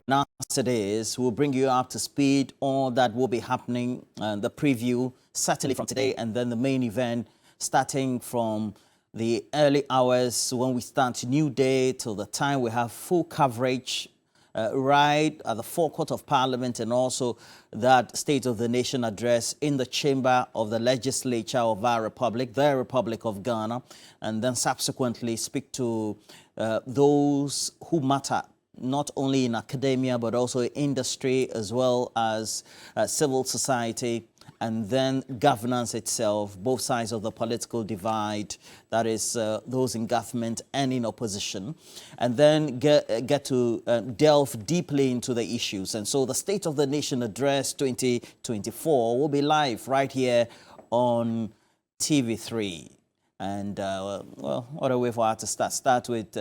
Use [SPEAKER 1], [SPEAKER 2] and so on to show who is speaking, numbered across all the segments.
[SPEAKER 1] And as it is, we'll bring you up to speed. All that will be happening, the preview, certainly from today, and then the main event starting from the early hours when we start new day till the time we have full coverage right at the forecourt of Parliament, and also that State of the Nation address in the chamber of the legislature of our republic, the Republic of Ghana, and then subsequently speak to those who matter, not only in academia, but also industry, as well as civil society, and then governance itself, both sides of the political divide, that is those in government and in opposition, and then get to delve deeply into the issues. And so the State of the Nation Address 2024 will be live right here on TV3. And, well, what a way for us to start with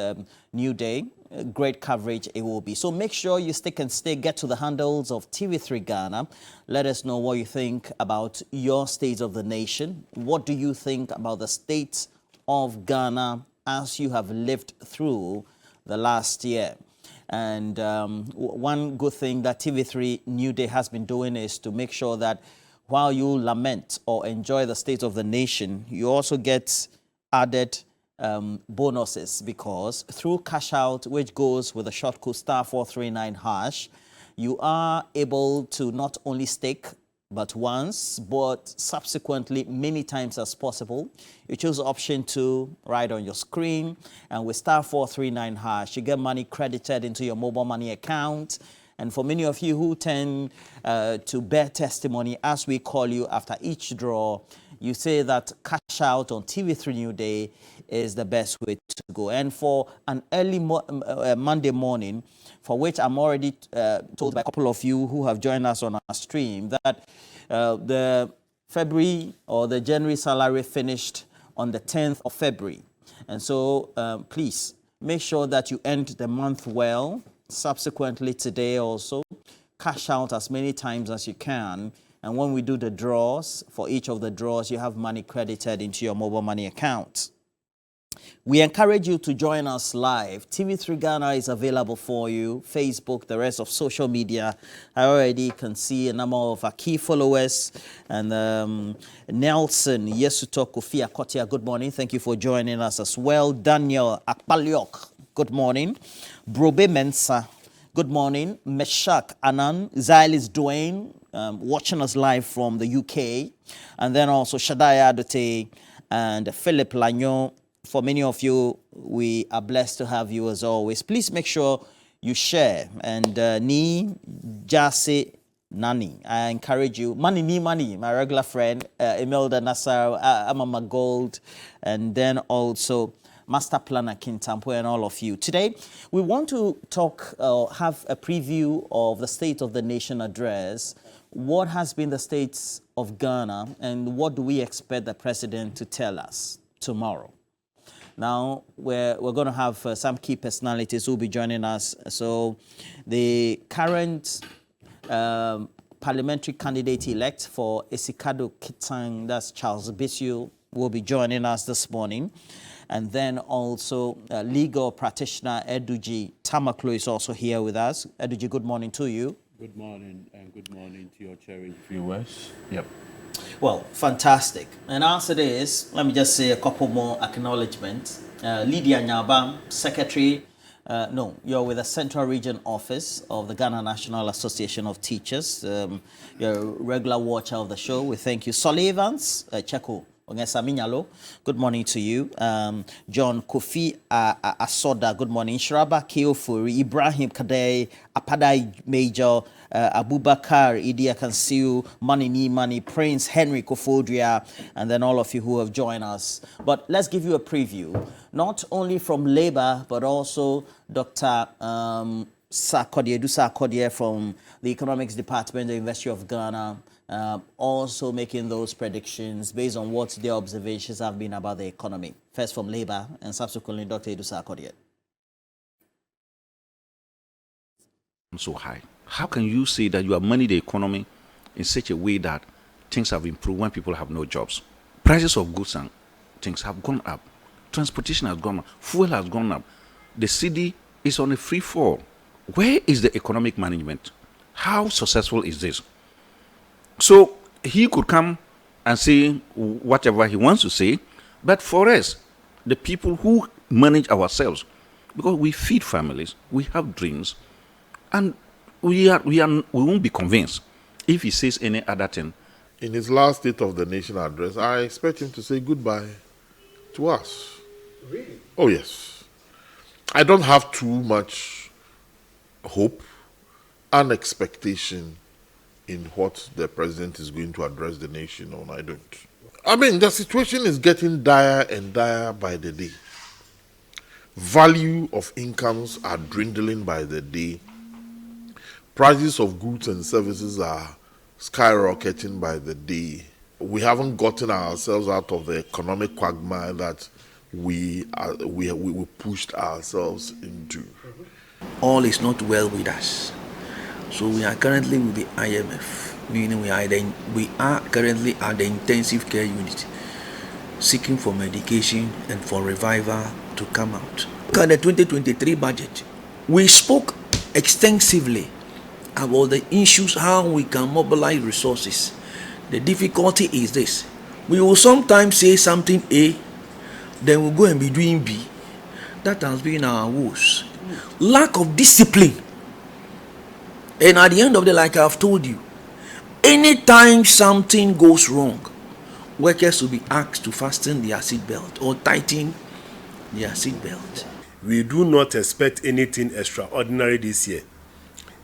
[SPEAKER 1] New Day. Great coverage it will be. So make sure you stick and stay. Get to the handles of TV3 Ghana. Let us know what you think about your State of the Nation. What do you think about the state of Ghana as you have lived through the last year? And one good thing that TV3 New Day has been doing is to make sure that while you lament or enjoy the State of the Nation, you also get added bonuses, because through cash out, which goes with the short code *439#, you are able to not only stake but once, but subsequently many times as possible. You choose option 2 right on your screen, and with *439#, you get money credited into your mobile money account. And for many of you who tend to bear testimony, as we call you after each draw, you say that cash out on TV3 New Day is the best way to go. And for an early Monday morning, for which I'm already told by a couple of you who have joined us on our stream, that the February or the January salary finished on the 10th of February. And so please make sure that you end the month well. Subsequently today also, cash out as many times as you can. And when we do the draws, for each of the draws, you have money credited into your mobile money account. We encourage you to join us live. TV3 Ghana is available for you. Facebook, the rest of social media. I already can see a number of our key followers. And Nelson Yesuto Kofi Akotia, good morning. Thank you for joining us as well. Daniel Akpaliok, good morning. Brobe Mensa, good morning. Meshak Anan, Zylis Dwayne, watching us live from the UK. And then also Shadaya Adote and Philip Lanyon. For many of you, we are blessed to have you as always. Please make sure you share. And Ni Jase Nani, I encourage you. Money, my regular friend, Imelda Nassar, Amama Gold, and then also Master Planner Kintampo and all of you. Today, we want to talk, have a preview of the State of the Nation address. What has been the state of Ghana, and what do we expect the president to tell us tomorrow? Now, we're going to have some key personalities who will be joining us. So, the current parliamentary candidate-elect for Esikado Kitang, that's Charles Bisu, will be joining us this morning. And then also legal practitioner Eduji Tamaklo is also here with us. Eduji, good morning to you.
[SPEAKER 2] Good morning, and good morning to your cherished viewers. Yep.
[SPEAKER 1] Well, fantastic. And as it is, let me just say a couple more acknowledgements. Lydia Nyaba, Secretary, you're with the Central Region Office of the Ghana National Association of Teachers. You're a regular watcher of the show. We thank you. Solly Evans, Cheko. Good morning to you. John Kofi Asoda, good morning. Shraba Keofuri, Ibrahim Kadei, Apadai Major, Abubakar, Idi Akansiu, Money, Prince Henry Kofodria, and then all of you who have joined us. But let's give you a preview, not only from Labour, but also Dr. Sarkodie from the Economics Department, the University of Ghana, also making those predictions based on what their observations have been about the economy. First from Labour and subsequently Dr. Sarkodie.
[SPEAKER 3] So high. How can you say that you have managed the economy in such a way that things have improved when people have no jobs? Prices of goods and things have gone up. Transportation has gone up. Fuel has gone up. The city is on a free fall. Where is the economic management? How successful is this? So he could come and say whatever he wants to say, but for us, the people who manage ourselves, because we feed families, we have dreams, and we won't be convinced if he says any other thing.
[SPEAKER 4] In his last State of the Nation address, I expect him to say goodbye to us.
[SPEAKER 5] Really?
[SPEAKER 4] Oh, yes. I don't have too much hope and expectation in what the president is going to address the nation on. I don't. I mean, the situation is getting dire and dire by the day. Value of incomes are dwindling by the day. Prices of goods and services are skyrocketing by the day. We haven't gotten ourselves out of the economic quagmire that we pushed ourselves into.
[SPEAKER 5] All is not well with us. So we are currently with the IMF, meaning we are currently at the intensive care unit, seeking for medication and for revival to come out. Look at the 2023 budget. We spoke extensively about the issues, how we can mobilize resources. The difficulty is this: we will sometimes say something A, then we'll go and be doing B. That has been our woes. Lack of discipline. And at the end of the day, like I've told you, anytime something goes wrong, workers will be asked to fasten their seatbelt or tighten their seatbelt.
[SPEAKER 6] We do not expect anything extraordinary this year.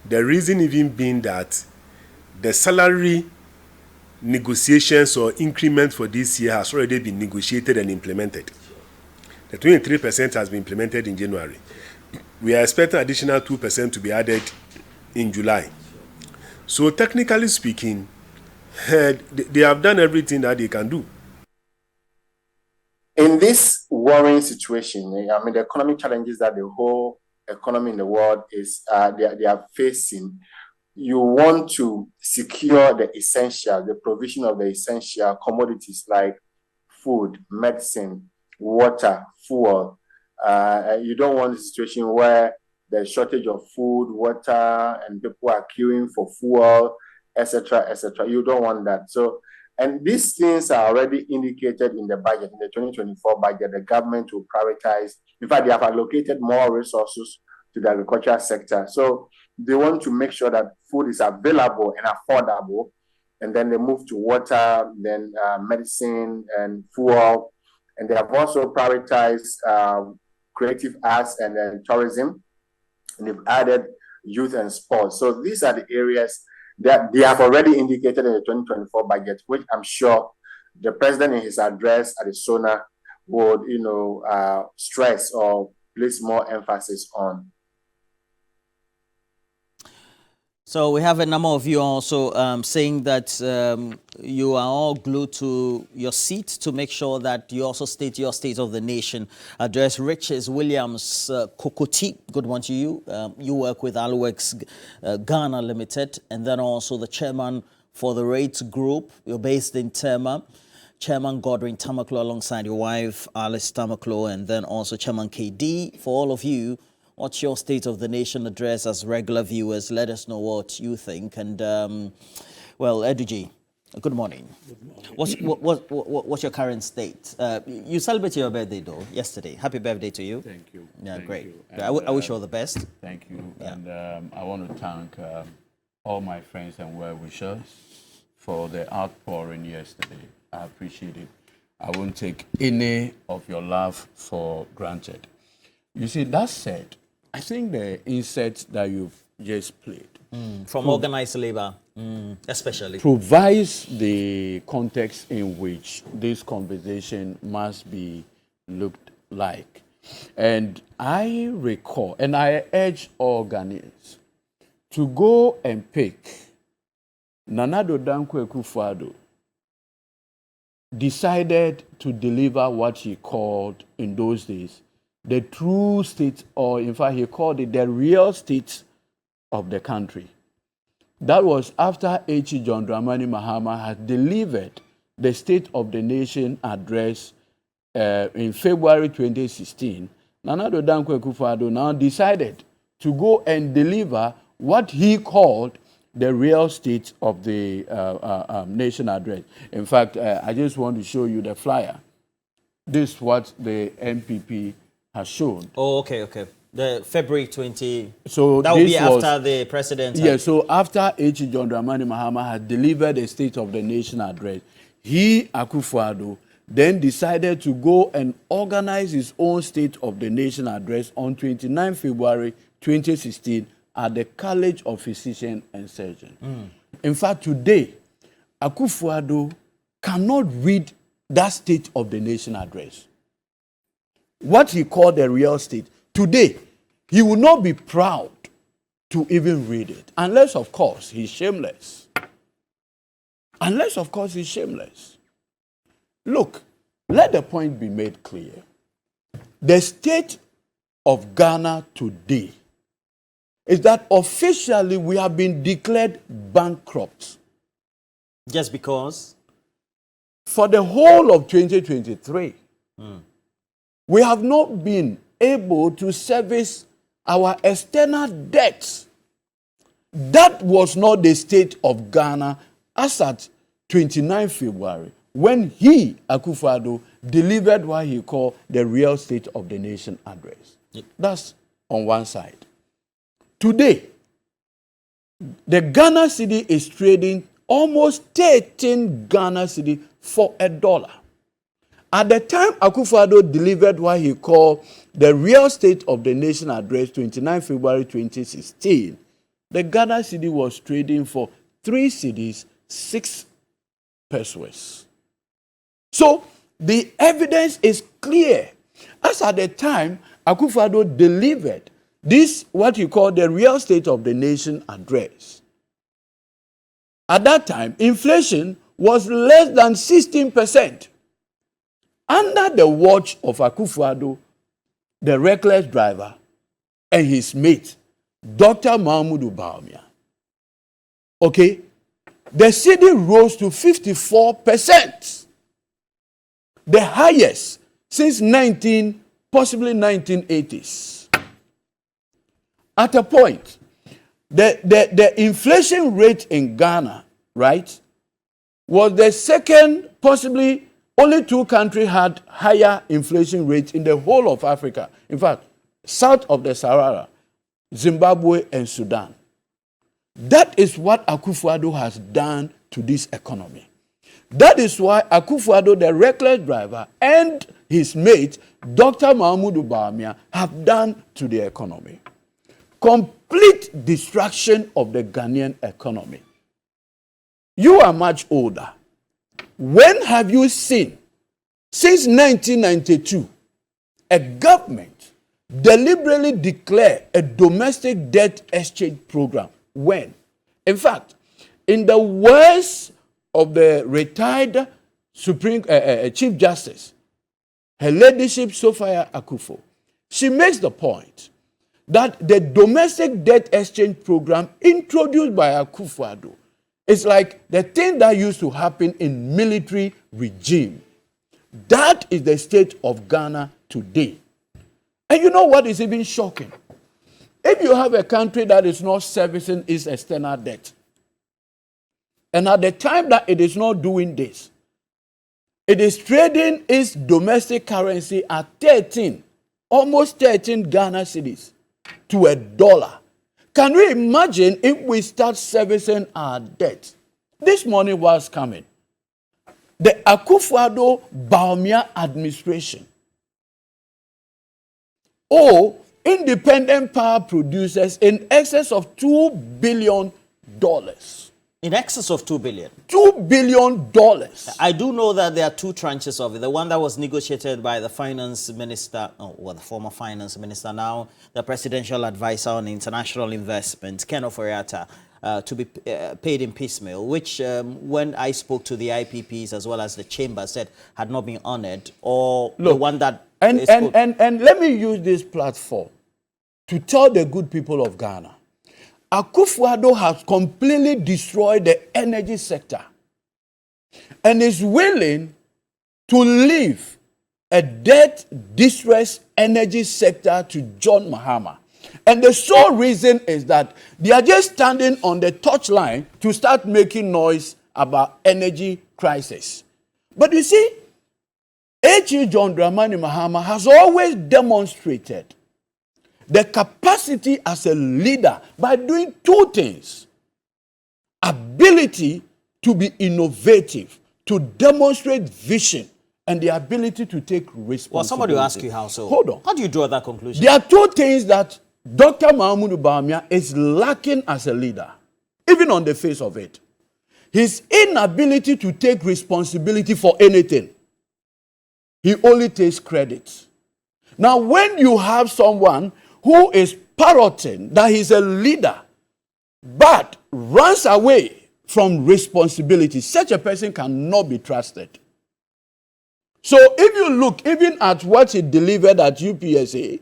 [SPEAKER 6] The reason even being that the salary negotiations or increment for this year has already been negotiated and implemented. The 23% has been implemented in January. We are expecting additional 2% to be added in July. So technically speaking, they have done everything that they can do.
[SPEAKER 7] In this worrying situation, I mean, the economic challenges that the whole economy in the world is they are facing, you want to secure the essential, the provision of the essential commodities like food, medicine, water, fuel. You don't want a situation where there's shortage of food, water, and people are queuing for fuel, etc., etc. You don't want that. So, and these things are already indicated in the budget, in the 2024 budget. The government will prioritize. In fact, they have allocated more resources to the agricultural sector. So they want to make sure that food is available and affordable. And then they move to water, then medicine and fuel. And they have also prioritized creative arts and then tourism. And they've added youth and sports. So these are the areas that they have already indicated in the 2024 budget, which I'm sure the president in his address at the SONA would, stress or place more emphasis on.
[SPEAKER 1] So we have a number of you also saying that you are all glued to your seat to make sure that you also state your State of the Nation address. Riches Williams Kokoti, good one to you. You work with Alwex Ghana Limited, and then also the chairman for the Rates Group. You're based in Tema. Chairman Godwin Tamaklo alongside your wife Alice Tamaklo, and then also Chairman KD. For all of you, what's your State of the Nation address as regular viewers? Let us know what you think. And, well, Eduji, good morning. Good morning. What's your current state? You celebrated your birthday, though, yesterday. Happy birthday to you.
[SPEAKER 2] Thank you.
[SPEAKER 1] Yeah,
[SPEAKER 2] Thank
[SPEAKER 1] great.
[SPEAKER 2] you.
[SPEAKER 1] I wish you all the best.
[SPEAKER 2] Thank you.
[SPEAKER 1] Yeah.
[SPEAKER 2] And I want to thank all my friends and well-wishers for the outpouring yesterday. I appreciate it. I won't take any of your love for granted. You see, that said, I think the insert that you've just played
[SPEAKER 1] From organized labor, especially.
[SPEAKER 2] provides the context in which this conversation must be looked like. And I recall, and I urge all Ghanaians to go and pick Nana Addo Dankwa Akufo-Addo decided to deliver what he called in those days the true state, or in fact he called it the real state of the country. That was after H. John Dramani Mahama had delivered the State of the Nation address in February 2016. Nana Addo Dankwa Akufo-Addo now decided to go and deliver what he called the real state of the nation address. In fact, I just want to show you the flyer. This is what the NPP has shown.
[SPEAKER 1] Oh, okay. The February 20.
[SPEAKER 2] So
[SPEAKER 1] that will be
[SPEAKER 2] was,
[SPEAKER 1] after the president.
[SPEAKER 2] Yeah, so after H. John Dramani Mahama had delivered the State of the Nation address, he, Akufo-Addo, then decided to go and organize his own State of the Nation address on 29 February 2016 at the College of Physicians and Surgeons. In fact, today, Akufo-Addo cannot read that State of the Nation address. What he called the real state. Today, he will not be proud to even read it. Unless, of course, he's shameless. Look, let the point be made clear. The state of Ghana today is that officially we have been declared bankrupt.
[SPEAKER 1] Just because?
[SPEAKER 2] For the whole of 2023, we have not been able to service our external debts. That was not the state of Ghana as at 29 February, when he, Akufo-Addo, delivered what he called the real state of the nation address. That's on one side. Today, the Ghana cedi is trading almost 13 Ghana cedi for $1. At the time Akufo-Addo delivered what he called the real state of the nation address, 29 February 2016, the Ghana cedi was trading for 3 cedis, 6 pesos. So the evidence is clear. As at the time Akufo-Addo delivered this, what you call the real state of the nation address, at that time, inflation was less than 16%. Under the watch of Akufo-Addo, the reckless driver, and his mate, Dr. Mahmoud Bawumia, okay, the cedi rose to 54%, the highest since possibly 1980s. At a point, the inflation rate in Ghana, right, was the second, possibly only 2 countries had higher inflation rates in the whole of Africa. In fact, south of the Sahara, Zimbabwe and Sudan. That is what Akufo-Addo has done to this economy. That is why Akufo-Addo, the reckless driver, and his mate, Dr. Mahmoud Bawumia, have done to the economy. Complete destruction of the Ghanaian economy. You are much older. When have you seen, since 1992, a government deliberately declare a domestic debt exchange program? When? In fact, in the words of the retired Supreme Chief Justice, Her Ladyship Sophia Akufo, she makes the point that the domestic debt exchange program introduced by Akufo-Addo is like the thing that used to happen in military regime. That is the state of Ghana today. And you know what is even shocking? If you have a country that is not servicing its external debt, and at the time that it is not doing this, it is trading its domestic currency at 13, almost 13 Ghana cedis to $1. Can you imagine if we start servicing our debt? This money was coming. The Akufo-Addo Bawumia administration, or independent power producers, in excess of $2 billion.
[SPEAKER 1] In excess of $2 billion.
[SPEAKER 2] $2 billion.
[SPEAKER 1] I do know that there are 2 tranches of it. The one that was negotiated by the finance minister, the former finance minister, now the presidential advisor on international investment, Ken Ofori-Atta, to be paid in piecemeal, which when I spoke to the IPPs as well as the chamber said had not been honored, or look, the one that...
[SPEAKER 2] And let me use this platform to tell the good people of Ghana, Akufo-Addo has completely destroyed the energy sector and is willing to leave a debt-distressed energy sector to John Mahama.
[SPEAKER 8] And the sole reason is that they are just standing on the touchline to start making noise about energy crisis. But you see, H.E. John Dramani Mahama has always demonstrated the capacity as a leader by doing two things: ability to be innovative, to demonstrate vision, and the ability to take responsibility.
[SPEAKER 1] Well, somebody will ask you how so.
[SPEAKER 8] Hold on.
[SPEAKER 1] How do you draw that conclusion?
[SPEAKER 8] There are two things that Dr. Mahamudu Bawumia is lacking as a leader, even on the face of it. His inability to take responsibility for anything. He only takes credit. Now, when you have someone who is parroting that he's a leader, but runs away from responsibility, such a person cannot be trusted. So if you look even at what he delivered at UPSA,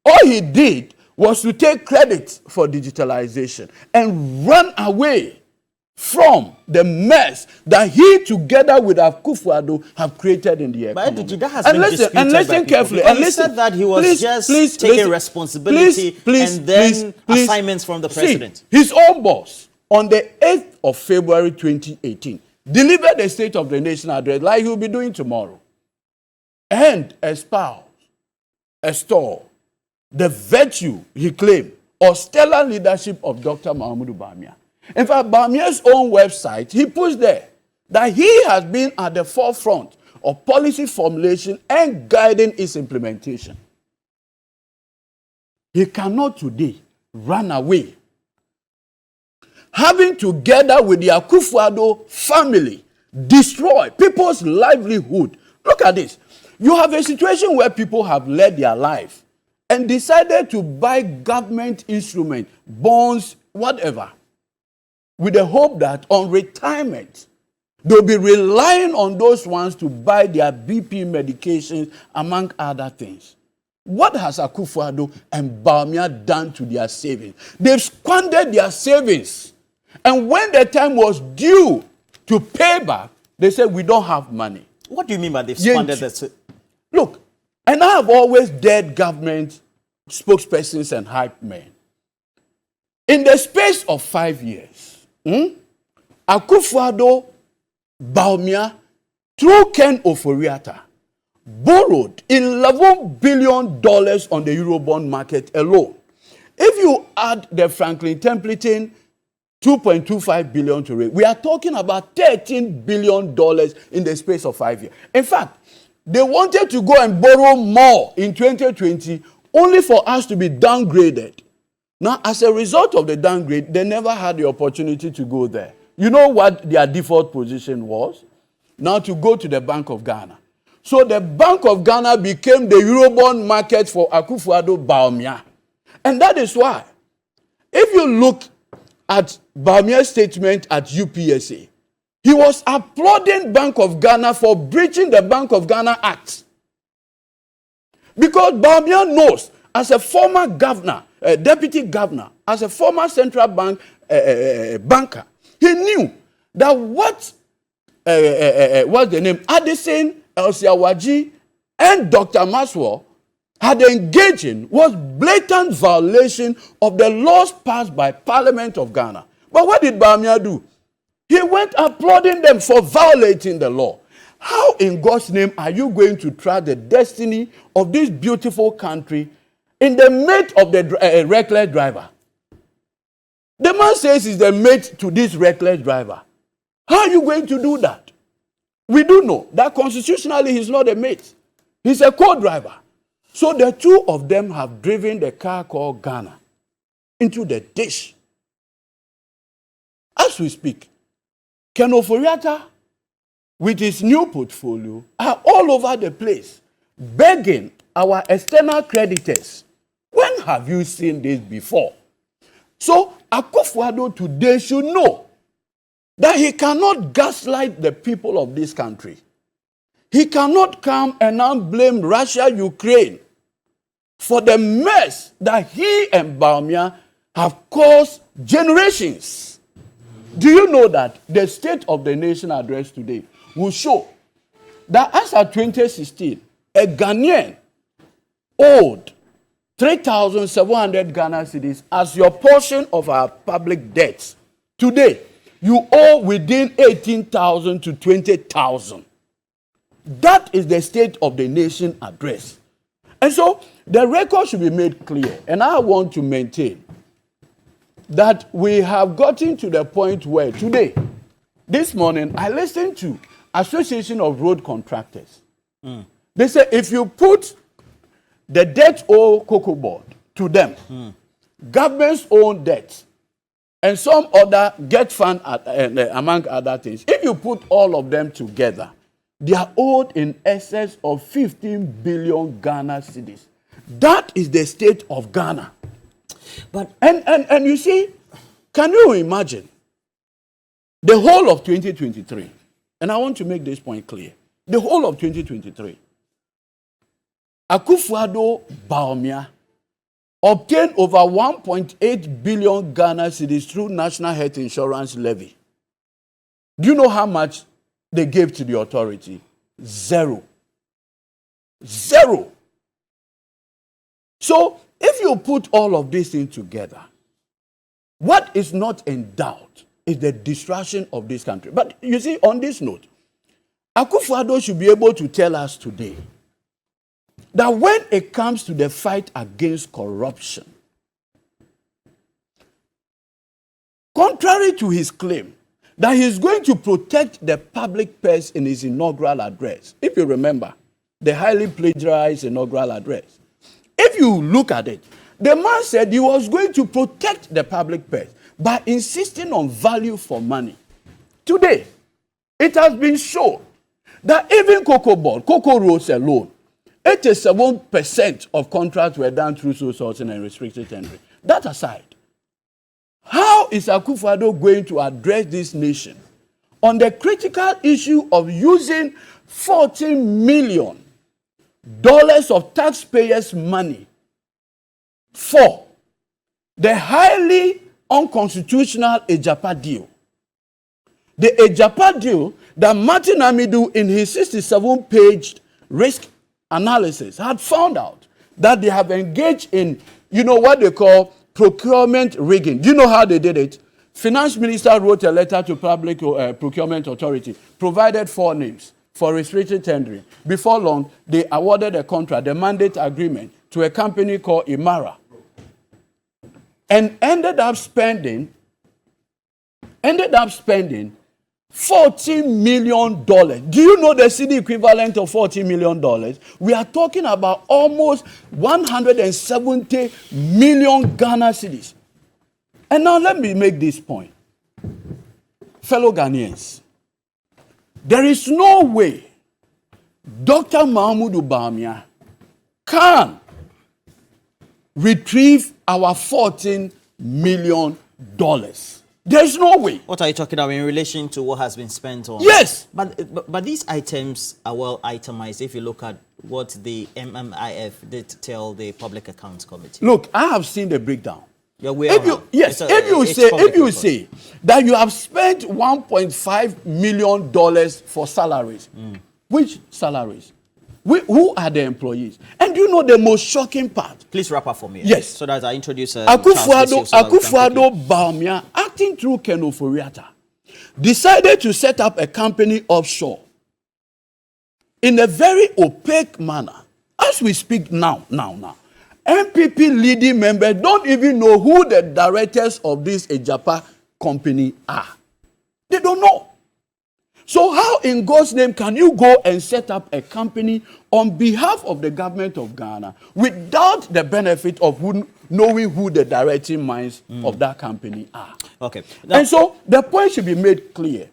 [SPEAKER 8] all he did was to take credit for digitalization and run away from the mess that he, together with Akufo-Addo, have created in the economy.
[SPEAKER 1] But that has been disputed by
[SPEAKER 8] listen
[SPEAKER 1] people,
[SPEAKER 8] carefully.
[SPEAKER 1] And he said that he was taking responsibility and then assignments from the president.
[SPEAKER 8] See, his own boss, on the 8th of February 2018, delivered the State of the Nation address like he will be doing tomorrow, and espoused, extol the virtue, he claimed, of stellar leadership of Dr. Mahamudu Bawumia. In fact, Bawumia's own website, he puts there that he has been at the forefront of policy formulation and guiding its implementation. He cannot today run away, having together with the Akufo-Addo family destroy people's livelihood. Look at this. You have a situation where people have led their life and decided to buy government instruments, bonds, whatever, with the hope that on retirement, they'll be relying on those ones to buy their BP medications, among other things. What has Akufo-Addo and Bawumia done to their savings? They've squandered their savings. And when the time was due to pay back, they said, we don't have money.
[SPEAKER 1] What do you mean by they've squandered that?
[SPEAKER 8] Look, and I have always dared government spokespersons and hype men. In the space of 5 years, Akufo-Addo, Bawumia, through Ken Ofori-Atta, borrowed $11 billion on the Eurobond market alone. If you add the Franklin Templeton 2.25 billion to it, we are talking about $13 billion in the space of 5 years. In fact, they wanted to go and borrow more in 2020 only for us to be downgraded. Now, as a result of the downgrade, they never had the opportunity to go there. You know what their default position was? Now to go to the Bank of Ghana. So the Bank of Ghana became the Eurobond market for Akufo-Addo Bawumia. And that is why, if you look at Bawumia's statement at UPSA, he was applauding Bank of Ghana for breaching the Bank of Ghana Act. Because Bawumia knows, as a former governor, deputy governor, as a former central bank banker, he knew that what's the name? Addison, Elsiawaji, and Dr. Maswell had engaged in was blatant violation of the laws passed by Parliament of Ghana. But what did Bawumia do? He went applauding them for violating the law. How in God's name are you going to trust the destiny of this beautiful country in the mate of the reckless driver? The man says he's the mate to this reckless driver. How are you going to do that? We do know that constitutionally he's not a mate. He's a co-driver. So the two of them have driven the car called Ghana into the ditch. As we speak, Ken Ofori-Atta, with his new portfolio, are all over the place, begging our external creditors. When have you seen this before? So Akufo-Addo today should know that he cannot gaslight the people of this country. He cannot come and now blame Russia, Ukraine for the mess that he and Bawumia have caused generations. Do you know that the State of the Nation address today will show that as of 2016, a Ghanaian owed 3,700 Ghana cedis as your portion of our public debts. Today, you owe within 18,000 to 20,000. That is the State of the Nation address. And so the record should be made clear. And I want to maintain that we have gotten to the point where today, this morning, I listened to Association of Road Contractors. They say if you put the debt owed Cocoa Board to them, government's own debt, and some other get fund among other things, if you put all of them together, they are owed in excess of 15 billion Ghana cedis. That is the state of Ghana.
[SPEAKER 1] But
[SPEAKER 8] and you see, can you imagine the whole of 2023? And I want to make this point clear. The whole of 2023, Akufo-Addo Bawumia obtained over 1.8 billion Ghana cedis through National Health Insurance Levy. Do you know how much they gave to the authority? Zero. Zero. So, if you put all of these things together, what is not in doubt is the destruction of this country. But you see, on this note, Akufo-Addo should be able to tell us today that when it comes to the fight against corruption, contrary to his claim that he's going to protect the public purse in his inaugural address, if you remember, the highly plagiarized inaugural address, if you look at it, the man said he was going to protect the public purse by insisting on value for money. Today, it has been shown that even Cocoa Board, Cocoa Roads alone, 87% of contracts were done through sole sourcing and restricted tendering. That aside, how is Akufo-Addo going to address this nation on the critical issue of using $14 million of taxpayers' money for the highly unconstitutional Ejapa deal? The Ejapa deal that Martin Amidu, in his 67-page risk analysis, had found out that they have engaged in, what they call procurement rigging. Do you know how they did it? Finance Minister wrote a letter to Public Procurement Authority, provided 4 names for restricted tendering. Before long, they awarded a contract, the mandate agreement, to a company called Imara, and ended up spending $14 million. Do you know the city equivalent of $14 million? We are talking about almost 170 million Ghana cedis. And now let me make this point. Fellow Ghanaians, there is no way Dr. Mahmoud Bawumia can retrieve our $14 million. There is no way.
[SPEAKER 1] what are you talking about in relation to what has been spent on?
[SPEAKER 8] Yes.
[SPEAKER 1] But these items are well itemized if you look at what the MMIF did tell the Public Accounts Committee.
[SPEAKER 8] Look, I have seen the breakdown.
[SPEAKER 1] Yeah, we
[SPEAKER 8] If
[SPEAKER 1] are.
[SPEAKER 8] you, yes,
[SPEAKER 1] It's
[SPEAKER 8] if you
[SPEAKER 1] public
[SPEAKER 8] say that you have spent $1.5 million for salaries, which salaries? Who are the employees? And do you know the most shocking part?
[SPEAKER 1] Please wrap up for me.
[SPEAKER 8] Yes.
[SPEAKER 1] So that I introduce
[SPEAKER 8] Akufo-Addo Bawumia, acting through Ken Ofori-Atta, decided to set up a company offshore in a very opaque manner. As we speak now, MPP leading members don't even know who the directors of this Ejapa company are. They don't know. So how in God's name can you go and set up a company on behalf of the government of Ghana without the benefit of knowing who the directing minds of that company are?
[SPEAKER 1] Okay. Now,
[SPEAKER 8] And so the point should be made clear.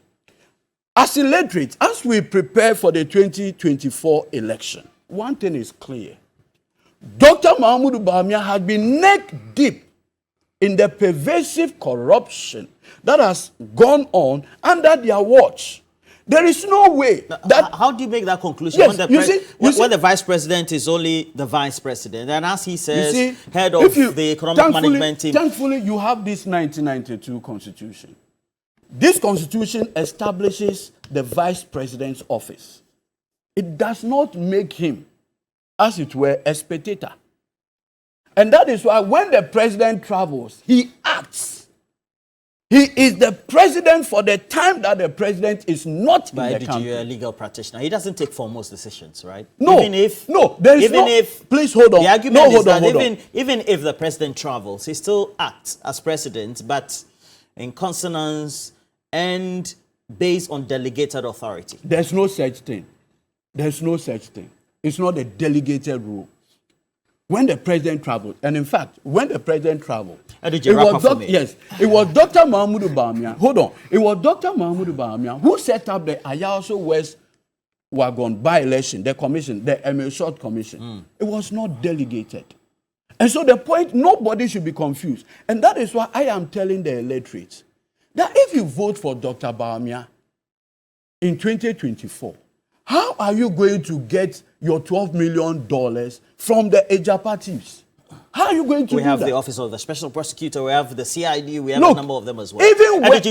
[SPEAKER 8] As electorate, as we prepare for the 2024 election, one thing is clear. Dr. Mahmoud Bawumia has been neck deep in the pervasive corruption that has gone on under their watch. There is no way that...
[SPEAKER 1] how do you make that conclusion
[SPEAKER 8] Yes,
[SPEAKER 1] when the vice president is only the vice president? And as he says, head of the economic management team...
[SPEAKER 8] Thankfully, you have this 1992 constitution. This constitution establishes the vice president's office. It does not make him, as it were, a spectator. And that is why when the president travels, he acts. He is the president for the time that the president is not in the country.
[SPEAKER 1] You're a legal practitioner. He doesn't take foremost decisions, right?
[SPEAKER 8] No,
[SPEAKER 1] even if,
[SPEAKER 8] no, there is
[SPEAKER 1] even
[SPEAKER 8] no.
[SPEAKER 1] If,
[SPEAKER 8] please hold on.
[SPEAKER 1] The argument
[SPEAKER 8] no,
[SPEAKER 1] is
[SPEAKER 8] hold
[SPEAKER 1] that
[SPEAKER 8] on, hold on.
[SPEAKER 1] even if the president travels, he still acts as president, but in consonance and based on delegated authority.
[SPEAKER 8] There's no such thing. There's no such thing. It's not a delegated rule. When the president traveled, and in fact, when the president traveled, it was Dr. Mahmoud Bawumia. Hold on. It was Dr. Mahmoud Bawumia who set up the Ayaso West Wagon by-election, the commission, the Emil Short Commission. It was not delegated. And so the point, nobody should be confused. And that is why I am telling the electorate that if you vote for Dr. Bawumia in 2024, how are you going to get your $12 million from the Ejapatives? How are you going to do that?
[SPEAKER 1] We have the Office of the Special Prosecutor, we have the CID, we have
[SPEAKER 8] Look,
[SPEAKER 1] a number of them as well.
[SPEAKER 8] Even when, but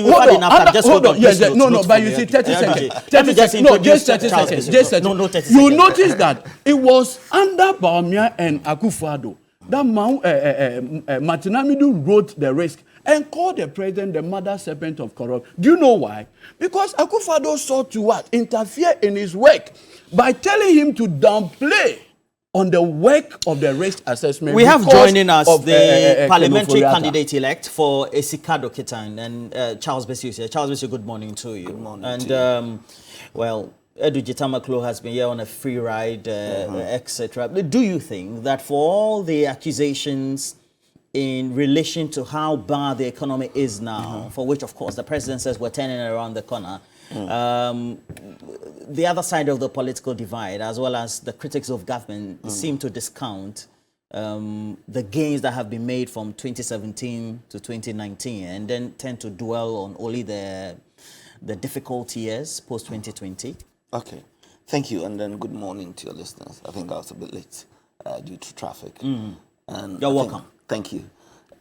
[SPEAKER 8] you see, 30 seconds. 30 seconds. No, just 30 seconds. Just 30
[SPEAKER 1] no, 30
[SPEAKER 8] You
[SPEAKER 1] seconds.
[SPEAKER 8] notice that it was under Bawumia and Akufo-Addo that Martinamidu wrote the risk and called the president the mother serpent of corruption. Do you know why? Because Akufo-Addo sought to what? Interfere in his work by telling him to downplay on the work of the risk assessment.
[SPEAKER 1] We have joining us the parliamentary
[SPEAKER 8] Kenoforiata.
[SPEAKER 1] candidate-elect for Esikado Kitan and Charles Besius here. Charles Besius, good morning to you. Good morning and, well, Edu Gitamaklo has been here on a free ride, etc. Do you think that for all the accusations in relation to how bad the economy is now, for which, of course, the president says we're turning around the corner, the other side of the political divide, as well as the critics of government, seem to discount the gains that have been made from 2017 to 2019 and then tend to dwell on only the difficult years post-2020?
[SPEAKER 9] Okay. Thank you, and then good morning to your listeners. I think I was a bit late due to traffic. And
[SPEAKER 1] You're welcome.
[SPEAKER 9] Thank you.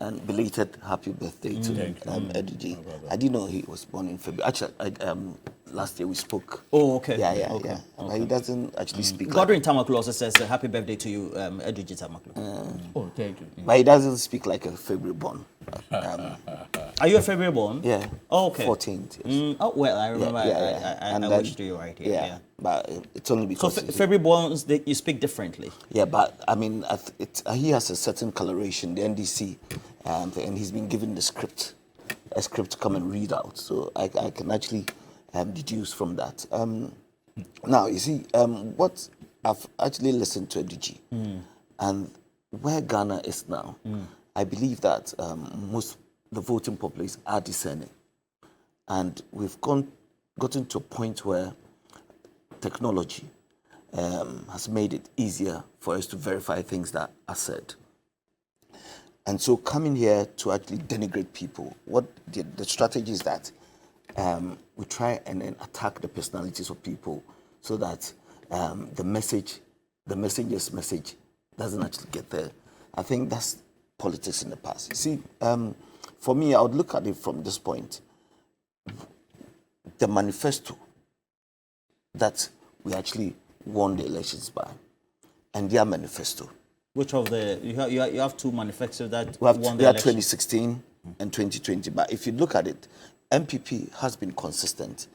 [SPEAKER 9] And belated happy birthday to Edu G. I didn't know he was born in February. Actually, last year we spoke.
[SPEAKER 1] Oh, okay.
[SPEAKER 9] Yeah.
[SPEAKER 1] Okay.
[SPEAKER 9] But he doesn't actually speak.
[SPEAKER 1] Godwin Tamaklo also says happy birthday to you, Edu Gitamaklo.
[SPEAKER 8] Oh, thank you.
[SPEAKER 9] But he doesn't speak like a February born.
[SPEAKER 1] Are you a February born?
[SPEAKER 9] Yeah.
[SPEAKER 1] Oh, okay.
[SPEAKER 9] 14th. Yes.
[SPEAKER 1] Oh, well, I remember.
[SPEAKER 9] And
[SPEAKER 1] I
[SPEAKER 9] then-
[SPEAKER 1] watched you right here.
[SPEAKER 9] Yeah. But it's only
[SPEAKER 1] So
[SPEAKER 9] because.
[SPEAKER 1] February borns, you speak differently.
[SPEAKER 9] Yeah, but I mean, he has a certain coloration, the NDC, and he's been given a script to come and read out. So I can actually deduce from that. Now, you see, what I've actually listened to Eduji, and where Ghana is now, I believe that most the voting populace are discerning, and we've gotten to a point where technology has made it easier for us to verify things that are said. And so coming here to actually denigrate people, what the strategy is that we try and then attack the personalities of people so that the messenger's message doesn't actually get there. I think that's politics in the past. You see, for me, I would look at it from this point. The manifesto that we actually won the elections by, and their manifesto.
[SPEAKER 1] Which of the you have two manifestos that
[SPEAKER 9] We have
[SPEAKER 1] won the
[SPEAKER 9] 2016 and 2020. But if you look at it, MPP has been consistent.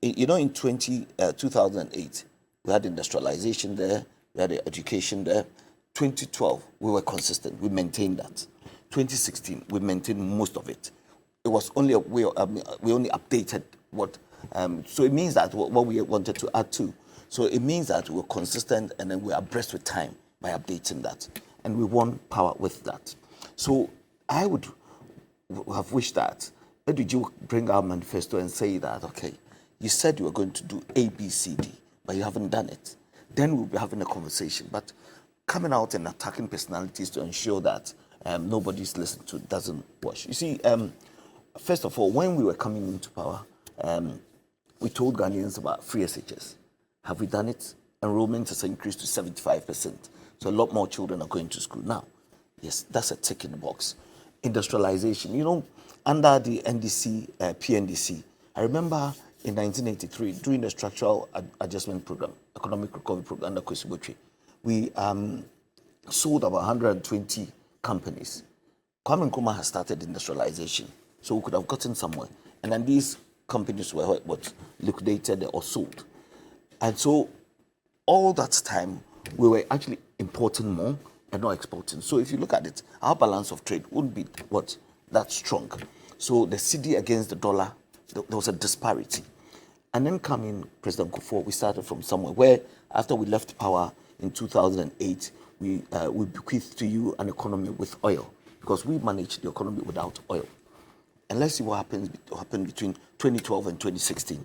[SPEAKER 9] You know, in 2008, we had industrialization there, we had the education there. 2012, we were consistent. We maintained that. 2016, we maintained most of it. It was only we only updated what. So it means that what we wanted to add to. So it means that we're consistent and then we're abreast with time by updating that. And we won power with that. So I would have wished that Edu would bring our manifesto and say that, okay, you said you were going to do A, B, C, D, but you haven't done it. Then we'll be having a conversation. But coming out and attacking personalities to ensure that nobody's listened to doesn't wash. You see, first of all, when we were coming into power, we told Ghanaians about free SHS. Have we done it? Enrollment has increased to 75%. So a lot more children are going to school now. Yes, that's a tick in the box. Industrialization, you know, under the NDC, PNDC, I remember in 1983, during the structural adjustment program, economic recovery program under Kwesi Botwe, we sold about 120 companies. Kwame Nkrumah has started industrialization, so we could have gotten somewhere. And then these companies were what liquidated or sold. And so all that time, we were actually importing more and not exporting. So if you look at it, our balance of trade wouldn't be what that strong. So the CD against the dollar, there was a disparity. And then coming President Kufuor, we started from somewhere where after we left power in 2008, we bequeathed to you an economy with oil because we managed the economy without oil. And let's see what happened between 2012 and 2016.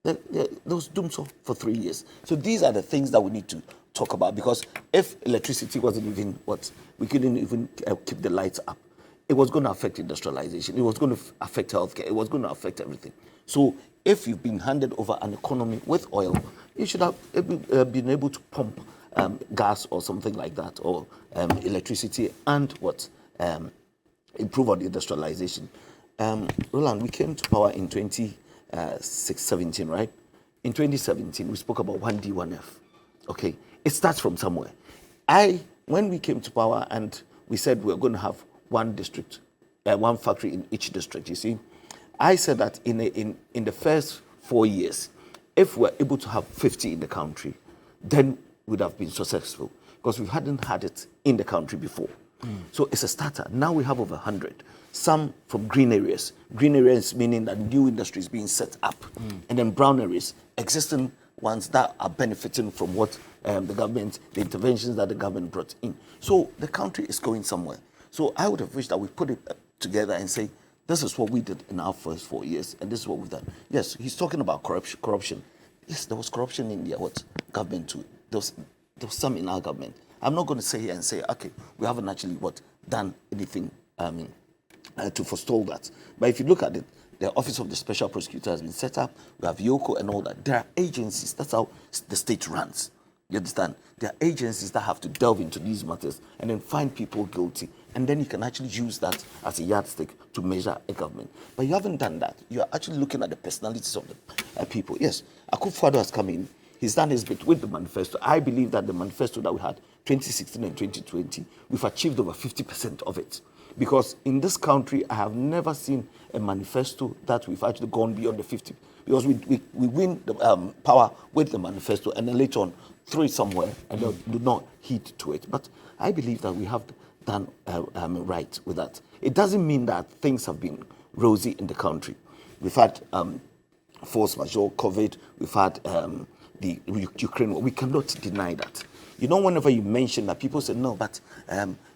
[SPEAKER 9] There was doom for 3 years. So these are the things that we need to talk about, because if electricity wasn't even we couldn't even keep the lights up, it was going to affect industrialization, it was going to affect healthcare, it was going to affect everything. So if you've been handed over an economy with oil, you should have been able to pump gas or something like that, or electricity, and improve on the industrialization. Roland, we came to power in 2017, right? In 2017, we spoke about 1D, 1F. Okay, it starts from somewhere. When we came to power and we said we're going to have one district, one factory in each district, you see, I said that in the first 4 years, if we're able to have 50 in the country, then we'd have been successful, because we hadn't had it in the country before. So it's a starter. Now we have over 100. Some from green areas. Green areas meaning that new industries being set up. And then brown areas, existing ones that are benefiting from what the interventions that the government brought in. So the country is going somewhere. So I would have wished that we put it together and say, this is what we did in our first 4 years, and this is what we've done. Yes, he's talking about corruption. Yes, there was corruption in the government too. There was some in our government. I'm not going to say here and say, okay, we haven't actually done anything to forestall that. But if you look at it, the Office of the Special Prosecutor has been set up. We have YOCO and all that. There are agencies. That's how the state runs. You understand? There are agencies that have to delve into these matters and then find people guilty. And then you can actually use that as a yardstick to measure a government. But you haven't done that. You are actually looking at the personalities of the people. Yes, Akufo-Addo has come in. He's done his bit with the manifesto. I believe that the manifesto that we had 2016 and 2020, we've achieved over 50% of it. Because in this country, I have never seen a manifesto that we've actually gone beyond the 50. Because we win the power with the manifesto and then later on throw it somewhere and do not heed to it. But I believe that we have done right with that. It doesn't mean that things have been rosy in the country. We've had force majeure, COVID, we've had the Ukraine war. We cannot deny that. You know, whenever you mention that, people say, no, but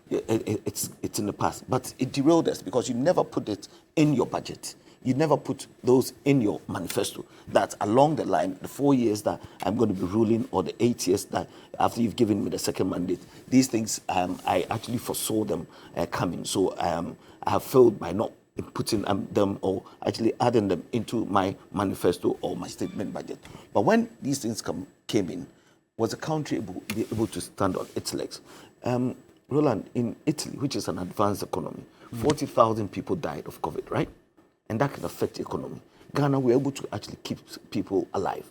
[SPEAKER 9] it's in the past. But it derailed us because you never put it in your budget. You never put those in your manifesto. That along the line, the 4 years that I'm going to be ruling, or the 8 years that after you've given me the second mandate, these things, I actually foresaw them coming. So I have failed by not putting them or actually adding them into my manifesto or my statement budget. But when these things came in, was the country able to stand on its legs? Roland, in Italy, which is an advanced economy, 40,000 people died of COVID, right? And that can affect the economy. Ghana, we're able to actually keep people alive.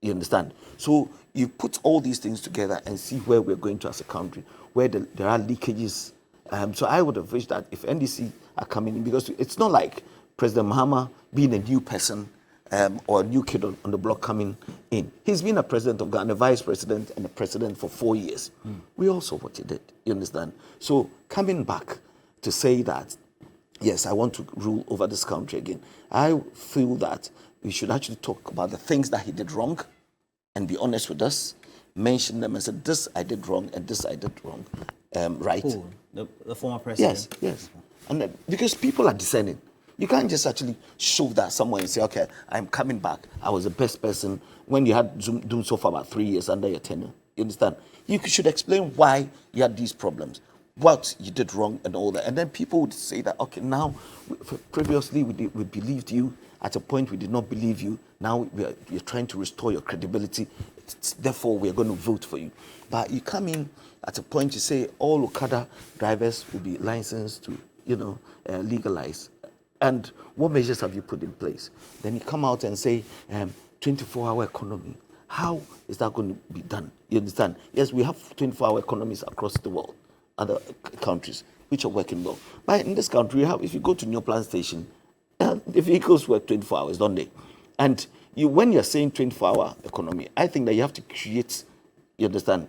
[SPEAKER 9] You understand? So you put all these things together and see where we're going to as a country, where there are leakages. So I would have wished that if NDC are coming in, because it's not like President Mahama being a new person or a new kid on the block coming in. He's been a president of Ghana, a vice president and a president for 4 years. We all saw what he did, you understand? So coming back to say that, yes, I want to rule over this country again, I feel that we should actually talk about the things that he did wrong and be honest with us, mention them and say, this I did wrong and this I did wrong, right?
[SPEAKER 1] Who? The former president?
[SPEAKER 9] Yes. And then, because people are discerning. You can't just actually shove that somewhere and say, okay, I'm coming back. I was the best person when you had doing so for about 3 years under your tenure. You understand? You should explain why you had these problems, what you did wrong and all that. And then people would say that, okay, now, previously we believed you. At a point we did not believe you. Now we're trying to restore your credibility. Therefore, we're going to vote for you. But you come in at a point you say all Okada drivers will be licensed to, legalize. And what measures have you put in place? Then you come out and say 24-hour economy. How is that going to be done? You understand? Yes, we have 24-hour economies across the world. other countries which are working well. But in this country, we have, if you go to New Plant Station, the vehicles work 24 hours, don't they? And when you're saying 24-hour economy, I think that you have to create, you understand,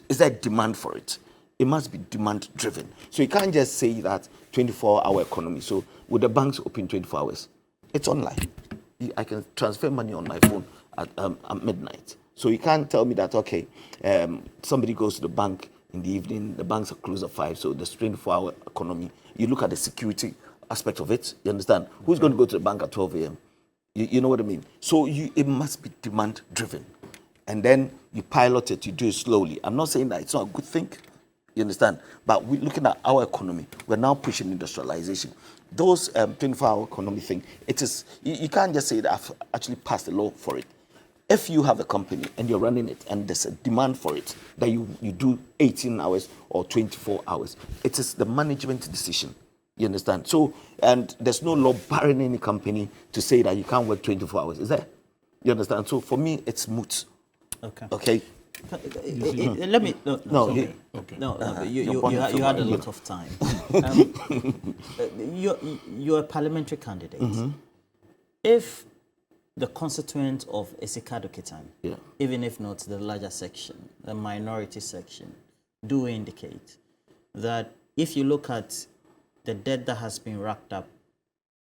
[SPEAKER 9] is there demand for it? It must be demand driven. So you can't just say that 24-hour economy. So would the banks open 24 hours? It's online. I can transfer money on my phone at midnight. So you can't tell me that, okay, somebody goes to the bank in the evening, the banks are closed at 5, so there's 24-hour economy. You look at the security aspect of it, you understand? Who's going to go to the bank at 12 a.m.? You know what I mean? So it must be demand driven. And then you pilot it, you do it slowly. I'm not saying that it's not a good thing, you understand? But we're looking at our economy. We're now pushing industrialization. Those 24-hour economy thing, it is, you can't just say that I've actually passed the law for it. If you have a company and you're running it and there's a demand for it, that you do 18 hours or 24 hours, it is the management decision. You understand? So, and there's no law barring any company to say that you can't work 24 hours, is there? You understand? So for me, it's moot.
[SPEAKER 1] Okay.
[SPEAKER 9] Okay?
[SPEAKER 1] Let me, you had a lot of time. You're a parliamentary candidate. If the constituent of Esikado Kitan, even if not the larger section, the minority section, do indicate that if you look at the debt that has been racked up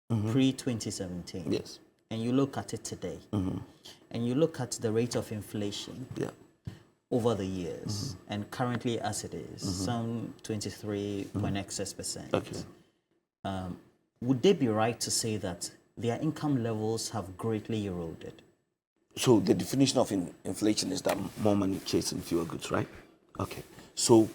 [SPEAKER 1] pre-2017,
[SPEAKER 9] Yes.
[SPEAKER 1] and you look at it today, and you look at the rate of inflation over the years, and currently as it is, some 23 point excess percent, would they be right to say that their income levels have greatly eroded?
[SPEAKER 9] So the definition of inflation is that more money chasing fewer goods, right? Okay. So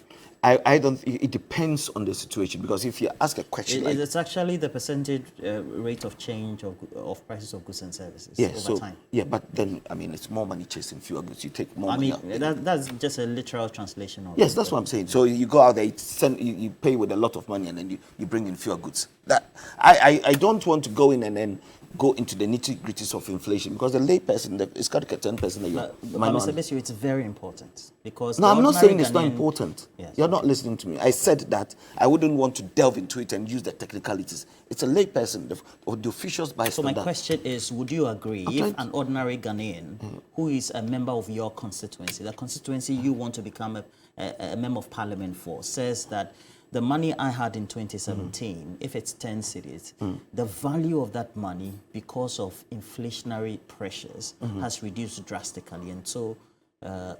[SPEAKER 9] I don't. It depends on the situation, because if you ask a question,
[SPEAKER 1] it's actually the percentage rate of change of prices of goods and services over time.
[SPEAKER 9] Yeah, but then I mean, it's more money chasing fewer goods. You take more money.
[SPEAKER 1] That's just a literal translation of.
[SPEAKER 9] Yes, that's what I'm saying. So you go out there, you pay with a lot of money, and then you bring in fewer goods. That I don't want to go in and then go into the nitty-gritties of inflation, because the lay person, it's got to 10% that you.
[SPEAKER 1] But Mr. Besiu, it's very important, because
[SPEAKER 9] no, I'm not saying it's not
[SPEAKER 1] Ghanaian,
[SPEAKER 9] important.
[SPEAKER 1] Yes,
[SPEAKER 9] You're not listening to me. I said that I wouldn't want to delve into it and use the technicalities. It's a lay person, or the officials by
[SPEAKER 1] So my
[SPEAKER 9] standard.
[SPEAKER 1] question is, would you agree if an ordinary Ghanaian who is a member of your constituency, the constituency you want to become a member of parliament for, says that the money I had in 2017, if it's 10 cities, the value of that money, because of inflationary pressures, has reduced drastically, and so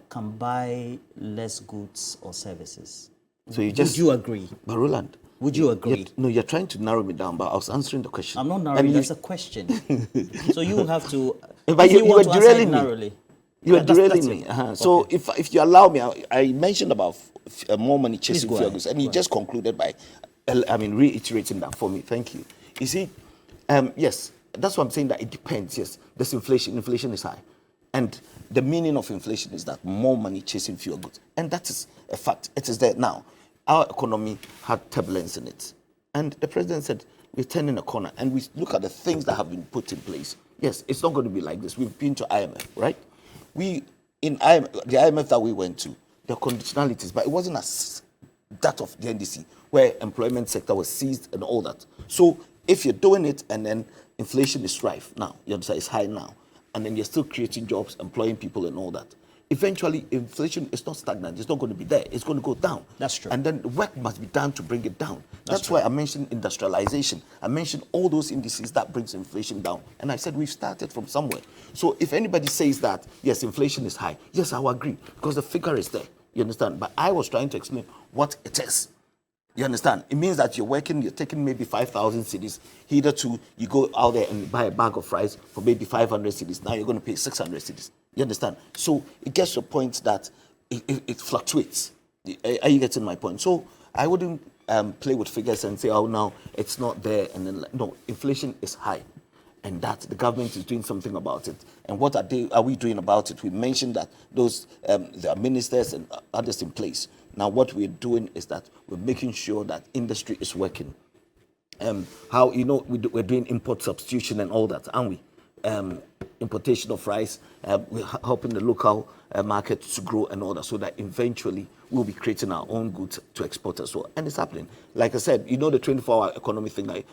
[SPEAKER 1] can buy less goods or services?
[SPEAKER 9] So would
[SPEAKER 1] you agree?
[SPEAKER 9] But Roland,
[SPEAKER 1] would you agree?
[SPEAKER 9] You're trying to narrow me down, but I was answering the question.
[SPEAKER 1] I'm not narrowing, that's a question. So you have to,
[SPEAKER 9] but you were derailing me.
[SPEAKER 1] Narrowly.
[SPEAKER 9] You are derailing me. So if you allow me, I mentioned about more money chasing fewer goods, and you just concluded by, reiterating that for me. Thank you. You see, yes, that's what I'm saying, that it depends. Yes, there's inflation. Inflation is high. And the meaning of inflation is that more money chasing fewer goods. And that is a fact. It is there now. Our economy had turbulence in it. And the president said, we're turning a corner. And we look at the things that have been put in place. Yes, it's not going to be like this. We've been to IMF, right? The IMF that we went to, there are conditionalities, but it wasn't as that of the NDC, where employment sector was seized and all that. So if you're doing it and then inflation is rife now, you understand, it's high now, and then you're still creating jobs, employing people and all that, eventually inflation is not stagnant. It's not going to be there. It's going to go down.
[SPEAKER 1] That's true.
[SPEAKER 9] And then work must be done to bring it down. That's why I mentioned industrialization. I mentioned all those indices that brings inflation down. And I said we've started from somewhere. So if anybody says that, yes, inflation is high, yes, I will agree, because the figure is there. You understand? But I was trying to explain what it is. You understand? It means that you're taking maybe 5,000 cedis. Hitherto, you go out there and buy a bag of rice for maybe 500 cedis. Now you're going to pay 600 cedis. You understand? So it gets to a point that it fluctuates. Are you getting my point? So I wouldn't play with figures and say, oh, no, it's not there. And then, no, inflation is high. And that the government is doing something about it. And what are we doing about it? We mentioned that there are ministers and others in place. Now what we're doing is that we're making sure that industry is working. We're doing import substitution and all that, aren't we? importation of rice, we're helping the local market to grow and all that, so that eventually we'll be creating our own goods to export as well. And it's happening. Like I said, you know, the 24-hour economy thing, there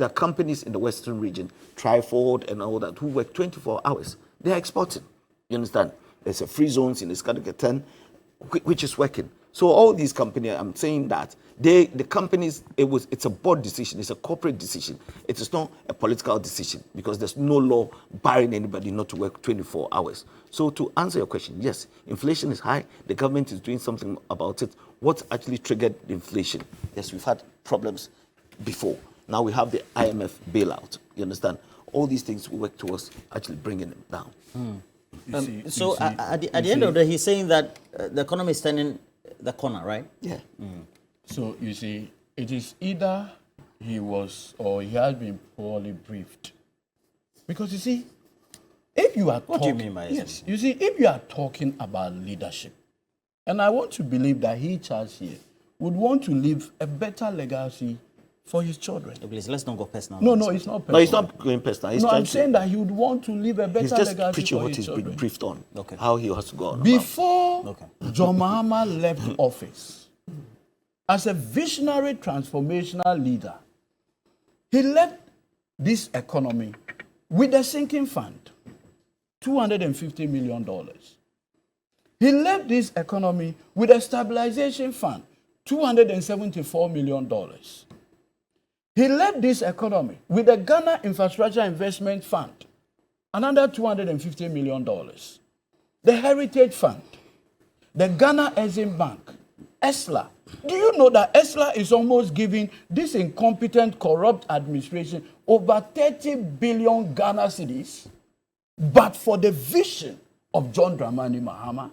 [SPEAKER 9] are companies in the Western region, Triford and all that, who work 24 hours. They are exporting. You understand? There's a free zones in Iskadiketan, which is working. So all these companies, I'm saying that the companies, it's a board decision, it's a corporate decision. It is not a political decision, because there's no law barring anybody not to work 24 hours. So to answer your question, yes, inflation is high. The government is doing something about it. What actually triggered the inflation? Yes, we've had problems before. Now we have the IMF bailout. You understand? All these things we work towards actually bringing them down.
[SPEAKER 1] At the end of the day, he's saying that the economy is turning the corner, right?
[SPEAKER 9] Yeah.
[SPEAKER 2] So you see, it is either he was or he has been poorly briefed. Because you see, if you are
[SPEAKER 1] What do you mean by this?
[SPEAKER 2] yes, you see, if you are talking about leadership, and I want to believe that he, Charles here, would want to leave a better legacy for his children.
[SPEAKER 1] Please, let's not go personal.
[SPEAKER 2] No, it's not personal.
[SPEAKER 9] No, he's not going personal. He's
[SPEAKER 2] No,
[SPEAKER 9] trying
[SPEAKER 2] I'm saying that he would want to leave a better
[SPEAKER 9] he's just
[SPEAKER 2] legacy
[SPEAKER 9] preaching
[SPEAKER 2] for
[SPEAKER 9] what
[SPEAKER 2] his
[SPEAKER 9] he's
[SPEAKER 2] children.
[SPEAKER 9] been briefed on,
[SPEAKER 1] Okay.
[SPEAKER 9] how he has to go on.
[SPEAKER 2] Before John Mahama left office, as a visionary transformational leader, he led this economy with a sinking fund, $250 million. He led this economy with a stabilization fund, $274 million. He led this economy with the Ghana Infrastructure Investment Fund, another $250 million. The Heritage Fund, the Ghana Exim Bank, ESLA. Do you know that ESLA is almost giving this incompetent, corrupt administration over 30 billion Ghana cedis, but for the vision of John Dramani Mahama?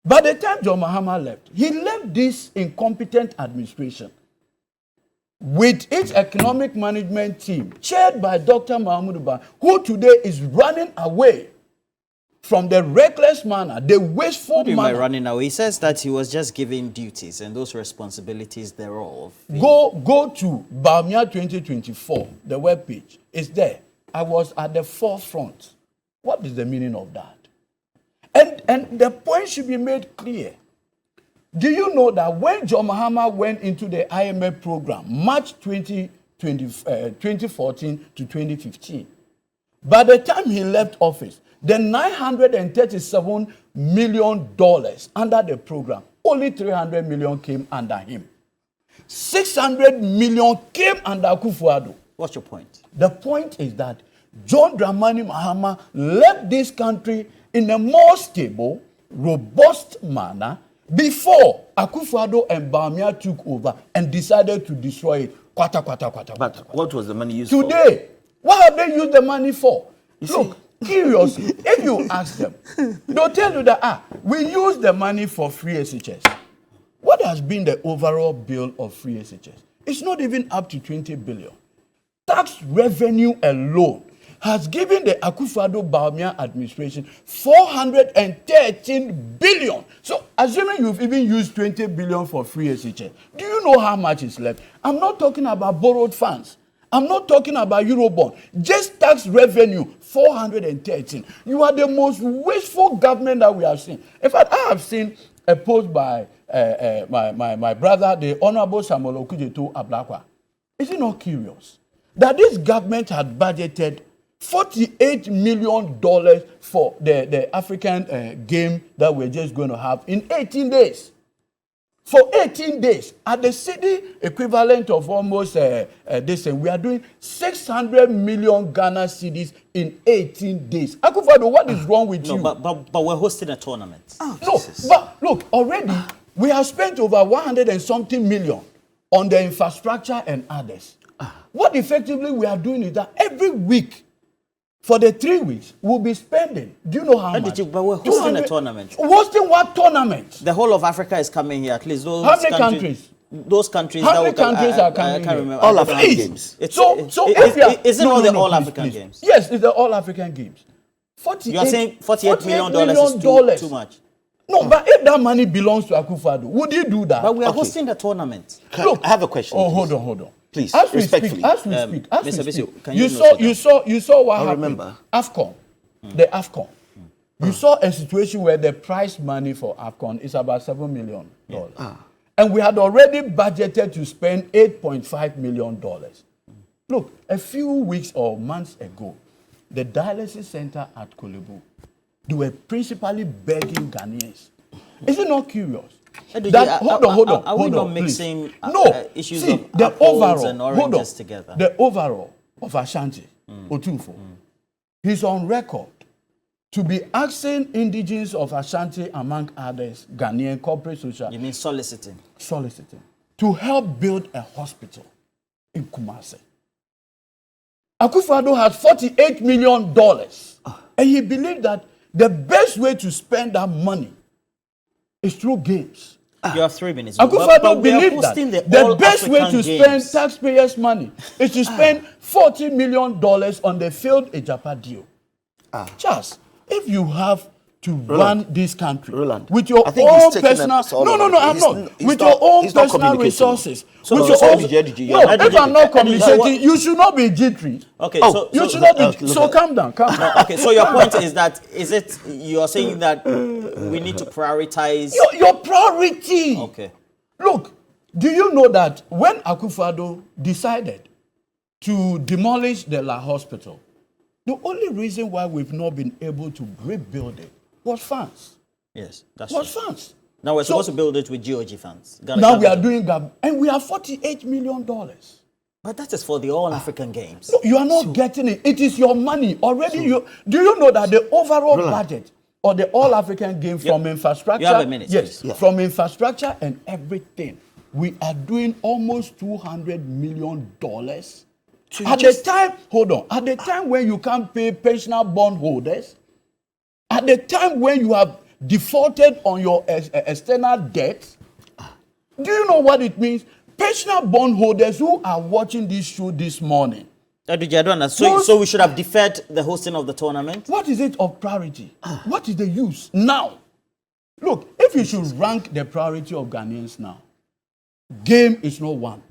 [SPEAKER 2] By the time John Mahama left, he left this incompetent administration with its economic management team, chaired by Dr. Mahmoud Ba, who today is running away from the reckless manner, the wasteful
[SPEAKER 1] What do you mean by
[SPEAKER 2] manner.
[SPEAKER 1] running away? He says that he was just given duties and those responsibilities thereof.
[SPEAKER 2] Go to Bamia 2024, the webpage. It's there. I was at the forefront. What is the meaning of that? And the point should be made clear. Do you know that when John Mahama went into the IMF program, March 2014 to 2015, by the time he left office, the $937 million under the program, only $300 million came under him. $600 million came under Akufo-Addo.
[SPEAKER 1] What's your point?
[SPEAKER 2] The point is that John Dramani Mahama left this country in a more stable, robust manner before Akufo-Addo and Bawumia took over and decided to destroy it. Kwata.
[SPEAKER 9] But what was the money used for?
[SPEAKER 2] Today, what have they used the money for? Look, curiously, if you ask them, they'll tell you that, we use the money for free SHS. What has been the overall bill of free SHS? It's not even up to 20 billion. Tax revenue alone has given the Akufo-Addo Bawumia administration 413 billion. So, assuming you've even used 20 billion for free SHS, do you know how much is left? I'm not talking about borrowed funds. I'm not talking about Eurobond. Just tax revenue, 413. You are the most wasteful government that we have seen. In fact, I have seen a post by my brother, the Honorable Samuel Okujeto Ablakwa. Is it not curious that this government had budgeted $48 million for the African game that we're just going to have in 18 days? For 18 days, at the city equivalent of almost this, we are doing 600 million Ghana cedis in 18 days. Akufo-Addo, what is wrong with you?
[SPEAKER 1] But we're hosting a tournament.
[SPEAKER 2] No, but look, already we have spent over 100 and something million on the infrastructure and others. What effectively we are doing is that every week, for the 3 weeks, we'll be spending. Do you know how much?
[SPEAKER 1] But we're hosting a tournament.
[SPEAKER 2] Hosting what tournament?
[SPEAKER 1] The whole of Africa is coming here. At least those
[SPEAKER 2] How many countries?
[SPEAKER 1] Those countries.
[SPEAKER 2] How many countries are coming
[SPEAKER 1] I can't
[SPEAKER 2] here?
[SPEAKER 1] remember.
[SPEAKER 9] All African
[SPEAKER 2] Please.
[SPEAKER 9] games.
[SPEAKER 1] Isn't all the All African
[SPEAKER 2] please.
[SPEAKER 1] Games?
[SPEAKER 2] Yes, it's the All African Games.
[SPEAKER 1] You are saying $48 million is too much.
[SPEAKER 2] No, but if that money belongs to Akufo-Addo, would you do that?
[SPEAKER 1] But we are hosting the tournament.
[SPEAKER 9] Look, I have a question.
[SPEAKER 2] Hold on.
[SPEAKER 9] Please,
[SPEAKER 5] As we
[SPEAKER 9] respectfully.
[SPEAKER 5] speak,
[SPEAKER 1] Mr. Bishop, can
[SPEAKER 5] you
[SPEAKER 1] you
[SPEAKER 5] saw,
[SPEAKER 1] note it
[SPEAKER 5] you saw what
[SPEAKER 9] I
[SPEAKER 5] happened.
[SPEAKER 9] remember.
[SPEAKER 5] AFCON, the AFCON. You saw a situation where the prize money for AFCON is about $7 million. And we had already budgeted to spend $8.5 million. Look, a few weeks or months ago, the dialysis center at Kolebu, they were principally begging Ghanaians. Is it not curious? Hold on.
[SPEAKER 1] Are we not
[SPEAKER 5] please.
[SPEAKER 1] mixing issues
[SPEAKER 5] See,
[SPEAKER 1] of
[SPEAKER 5] the
[SPEAKER 1] apples
[SPEAKER 5] overall,
[SPEAKER 1] and oranges together?
[SPEAKER 5] The overall of Ashanti, Otunfo, he's on record to be asking indigenes of Ashanti, among others, Ghanaian corporate social,
[SPEAKER 1] You mean soliciting?
[SPEAKER 5] to help build a hospital in Kumasi. Akufo-Addo has $48 million, and he believed that the best way to spend that money is through games.
[SPEAKER 1] You have 3 minutes.
[SPEAKER 5] Akufo-Addo
[SPEAKER 1] we are
[SPEAKER 5] believed that
[SPEAKER 1] hosting
[SPEAKER 5] the best way
[SPEAKER 1] All-African
[SPEAKER 5] to spend
[SPEAKER 1] Games.
[SPEAKER 5] taxpayers' money is to spend $40 million on the failed Ejapa deal. Charles, if you have to run this country with your
[SPEAKER 9] I think he's
[SPEAKER 5] own
[SPEAKER 9] taking
[SPEAKER 5] personal...
[SPEAKER 9] us all
[SPEAKER 5] No,
[SPEAKER 9] over.
[SPEAKER 5] I'm
[SPEAKER 9] He's
[SPEAKER 5] not.
[SPEAKER 9] n- he's
[SPEAKER 5] With
[SPEAKER 9] not-
[SPEAKER 5] your own
[SPEAKER 9] he's not
[SPEAKER 5] personal
[SPEAKER 9] communicating.
[SPEAKER 5] resources.
[SPEAKER 9] So
[SPEAKER 5] with
[SPEAKER 9] no,
[SPEAKER 5] your own...
[SPEAKER 9] DG,
[SPEAKER 5] No, if I'm not communicating, you should not be jittery.
[SPEAKER 1] Okay,
[SPEAKER 5] You should not be... So calm down.
[SPEAKER 1] Okay, so your point is that you are saying that we need to prioritize?
[SPEAKER 5] Your priority.
[SPEAKER 1] Okay.
[SPEAKER 5] Look, do you know that when Akufo-Addo decided to demolish the La Hospital, the only reason why we've not been able to rebuild it was funds.
[SPEAKER 1] Yes, that's
[SPEAKER 5] Was
[SPEAKER 1] true.
[SPEAKER 5] funds.
[SPEAKER 1] Now we're
[SPEAKER 5] So-
[SPEAKER 1] supposed to build it with GOG funds.
[SPEAKER 5] Now we are doing that, and we have $48 million.
[SPEAKER 1] But that is for the All-African Games.
[SPEAKER 5] No, you are not getting it. It is your money already. Do you know that the overall budget or the All African Game from infrastructure?
[SPEAKER 1] You have a minute,
[SPEAKER 5] Yes,
[SPEAKER 1] please.
[SPEAKER 5] from infrastructure and everything, we are doing almost $200 million. At the time, hold on. At the time when you can't pay pensioner bond holders, at the time when you have defaulted on your external debt, do you know what it means? Pensioner bond holders who are watching this show this morning,
[SPEAKER 1] So we should have deferred the hosting of the tournament?
[SPEAKER 5] what is it of priority? What is the use now? Look, if you should rank the priority of Ghanaians now, game is not one.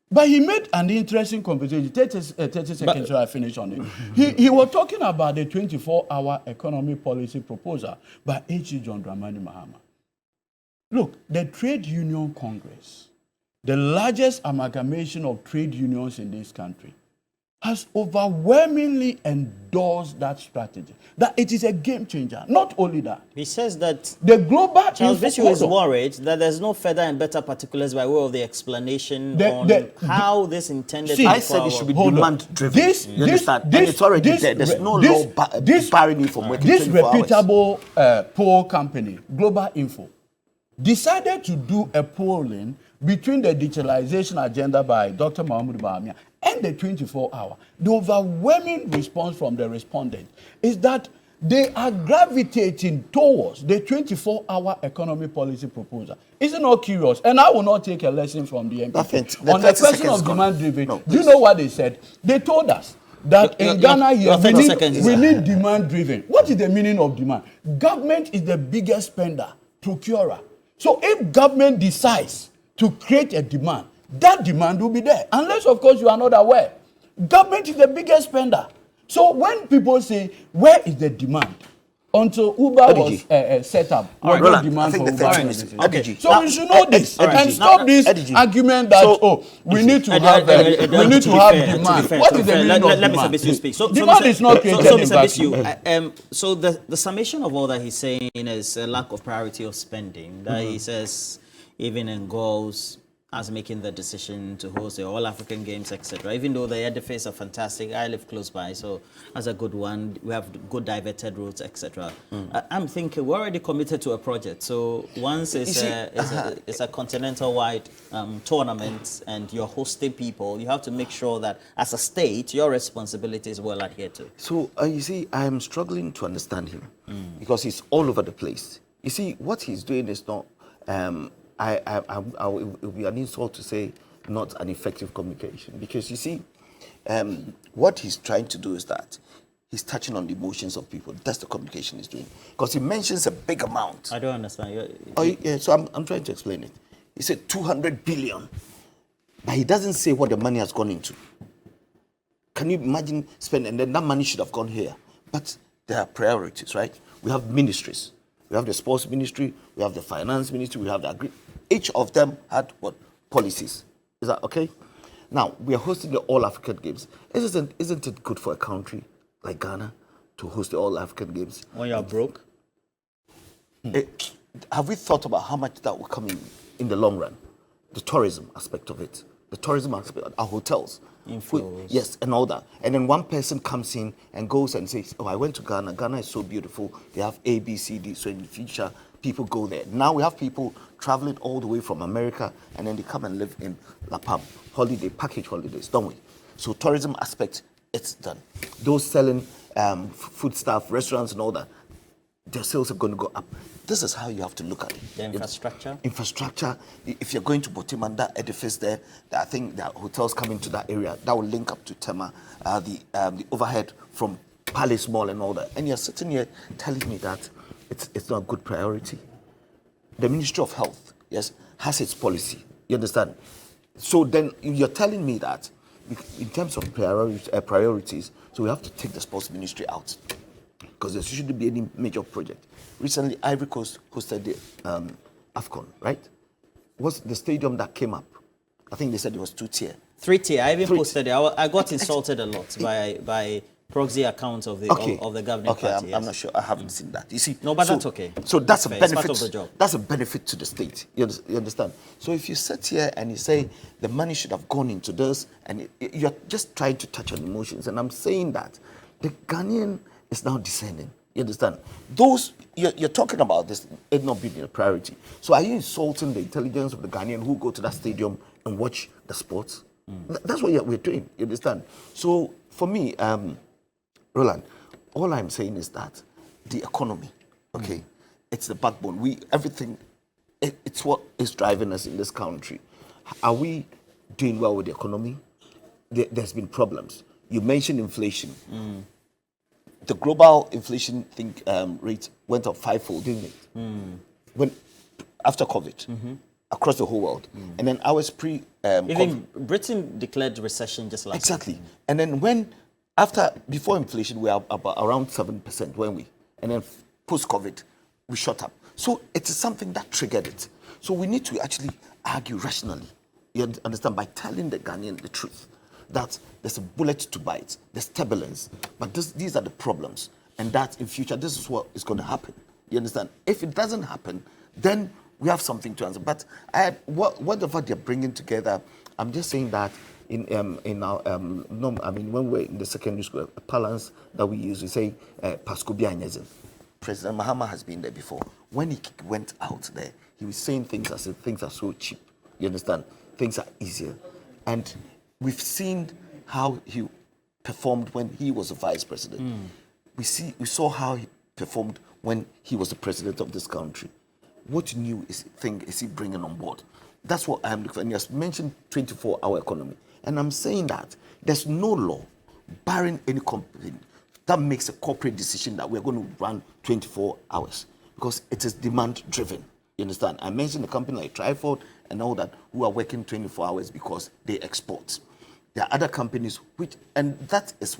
[SPEAKER 5] But he made an interesting conversation. 30 seconds so I finish on it. He was talking about the 24-hour economy policy proposal by H.E. John Dramani Mahama. Look, the Trade Union Congress, the largest amalgamation of trade unions in this country, has overwhelmingly endorsed that strategy, that it is a game changer. Not only that,
[SPEAKER 1] He says that
[SPEAKER 5] the global...
[SPEAKER 1] Charles Bishop is
[SPEAKER 5] Hold on.
[SPEAKER 1] worried that there's no further and better particulars by way of the explanation on how this intended
[SPEAKER 5] See,
[SPEAKER 1] to
[SPEAKER 9] I said it should be
[SPEAKER 5] Hold on.
[SPEAKER 9] demand-driven. You understand? And it's already there. There's no law barring you from working
[SPEAKER 5] This
[SPEAKER 9] 24 hours.
[SPEAKER 5] reputable poll company, Global Info, decided to do a polling between the digitalization agenda by Dr. Mahmoud Bawumia and the 24-hour. The overwhelming response from the respondents is that they are gravitating towards the 24-hour economy policy proposal. Is it not curious? And I will not take a lesson from the MPP.
[SPEAKER 9] The
[SPEAKER 5] On the
[SPEAKER 9] 30
[SPEAKER 5] question
[SPEAKER 9] seconds
[SPEAKER 5] of
[SPEAKER 9] gone.
[SPEAKER 5] demand-driven,
[SPEAKER 9] No,
[SPEAKER 5] do you
[SPEAKER 9] please.
[SPEAKER 5] know what they said? They told us that in Ghana
[SPEAKER 1] your
[SPEAKER 5] here,
[SPEAKER 1] 30 seconds
[SPEAKER 5] we
[SPEAKER 1] is-
[SPEAKER 5] need demand-driven. What is the meaning of demand? Government is the biggest spender, procurer. So if government decides to create a demand, that demand will be there. Unless, of course, you are not aware. Government is the biggest spender. So when people say, where is the demand? Until Uber was set up, was no
[SPEAKER 9] Roland,
[SPEAKER 5] demand
[SPEAKER 9] I think
[SPEAKER 5] for
[SPEAKER 9] the
[SPEAKER 5] Uber.
[SPEAKER 9] 30 minutes.
[SPEAKER 5] Okay.
[SPEAKER 9] Edgy.
[SPEAKER 5] So
[SPEAKER 9] Now,
[SPEAKER 5] we should know this and stop this argument that, we need to have demand. What is the meaning of
[SPEAKER 1] let
[SPEAKER 5] demand?
[SPEAKER 1] Mr. Bishop speak.
[SPEAKER 5] Demand is not created
[SPEAKER 1] so
[SPEAKER 5] in
[SPEAKER 1] Mr.
[SPEAKER 5] vacuum.
[SPEAKER 1] Bishop, so the summation of all that he's saying is a lack of priority of spending. That he says even engulfs as making the decision to host the All-African Games, etc. Even though the edifice are fantastic, I live close by, so that's a good one. We have good diverted routes, etc. I'm thinking we're already committed to a project. So once it's a continental-wide tournament and you're hosting people, you have to make sure that as a state, your responsibility is well adhered to.
[SPEAKER 9] So, you see, I am struggling to understand him because he's all over the place. You see, what he's doing is not, it would be an insult to say not an effective communication. Because you see, what he's trying to do is that he's touching on the emotions of people. That's the communication he's doing. Because he mentions a big amount.
[SPEAKER 1] I don't understand.
[SPEAKER 9] So I'm trying to explain it. He said 200 billion but he doesn't say what the money has gone into. Can you imagine spending, and then that money should have gone here? But there are priorities, right? We have ministries. We have the sports ministry, we have the finance ministry, we have the each of them had what? Policies. Is that okay? Now, we are hosting the All African Games. Isn't it good for a country like Ghana to host the All African Games?
[SPEAKER 1] When you're broke?
[SPEAKER 9] Have we thought about how much that will come in the long run? The tourism aspect of it. The tourism aspect, our hotels.
[SPEAKER 1] Inflows.
[SPEAKER 9] Yes, and all that. And then one person comes in and goes and says, oh, I went to Ghana. Ghana is so beautiful. They have A, B, C, D. So in the future, people go there. Now we have people traveling all the way from America, and then they come and live in La Palm. Holiday, package holidays, don't we? So tourism aspect, it's done. Those selling food stuff, restaurants and all that, their sales are going to go up. This is how you have to look at it.
[SPEAKER 1] The infrastructure?
[SPEAKER 9] Infrastructure. If you're going to Botiman, that edifice there, I think there are hotels coming to that area. That will link up to Tema, the overhead from Palace Mall and all that. And you're sitting here telling me that it's not a good priority. The Ministry of Health, yes, has its policy. You understand? So then you're telling me that in terms of priorities, so we have to take the sports ministry out, because there shouldn't be any major project. Recently, Ivory Coast hosted the AFCON, right? What's the stadium that came up? I think they said it was 2-tier.
[SPEAKER 1] 3-tier. I even posted it. I got insulted a lot by proxy accounts of the governing party.
[SPEAKER 9] Okay,
[SPEAKER 1] yes.
[SPEAKER 9] I'm not sure. I haven't seen that. You see?
[SPEAKER 1] No, but that's okay.
[SPEAKER 9] So that's a
[SPEAKER 1] fair.
[SPEAKER 9] benefit.
[SPEAKER 1] It's part of the job.
[SPEAKER 9] That's a benefit to the state. You understand? So if you sit here and you say the money should have gone into this, and you're just trying to touch on emotions, and I'm saying that the Ghanaian is now descending. You understand? Those you're talking about this, it not being a priority. So are you insulting the intelligence of the Ghanaian who go to that stadium and watch the sports? That's what we're doing. You understand? So for me, Roland, all I'm saying is that the economy, okay, it's the backbone. Everything, it's what is driving us in this country. Are we doing well with the economy? There's been problems. You mentioned inflation. The global inflation rate went up fivefold, didn't it? After COVID, across the whole world. And then ours
[SPEAKER 1] even Britain declared recession just last
[SPEAKER 9] Exactly.
[SPEAKER 1] week.
[SPEAKER 9] And then before inflation, we are about around 7%, weren't we? And then post-COVID, we shot up. So it is something that triggered it. So we need to actually argue rationally, you understand, by telling the Ghanaian the truth, that there's a bullet to bite, there's turbulence, but these are the problems, and that in future, this is what is going to happen. You understand? If it doesn't happen, then we have something to answer. But whatever they're bringing together, I'm just saying that in our when we're in the secondary school, a balance that we use, we say Pascobianism. President Mahama has been there before. When he went out there, he was saying things as if things are so cheap. You understand? Things are easier, and we've seen how he performed when he was a vice president. We saw how he performed when he was the president of this country. What new is he bringing on board? That's what I'm looking for. And you have mentioned 24-hour economy. And I'm saying that there's no law barring any company that makes a corporate decision that we're going to run 24 hours, because it is demand driven. You understand? I mentioned a company like Triford and all that who are working 24 hours because they export. There are other companies and that is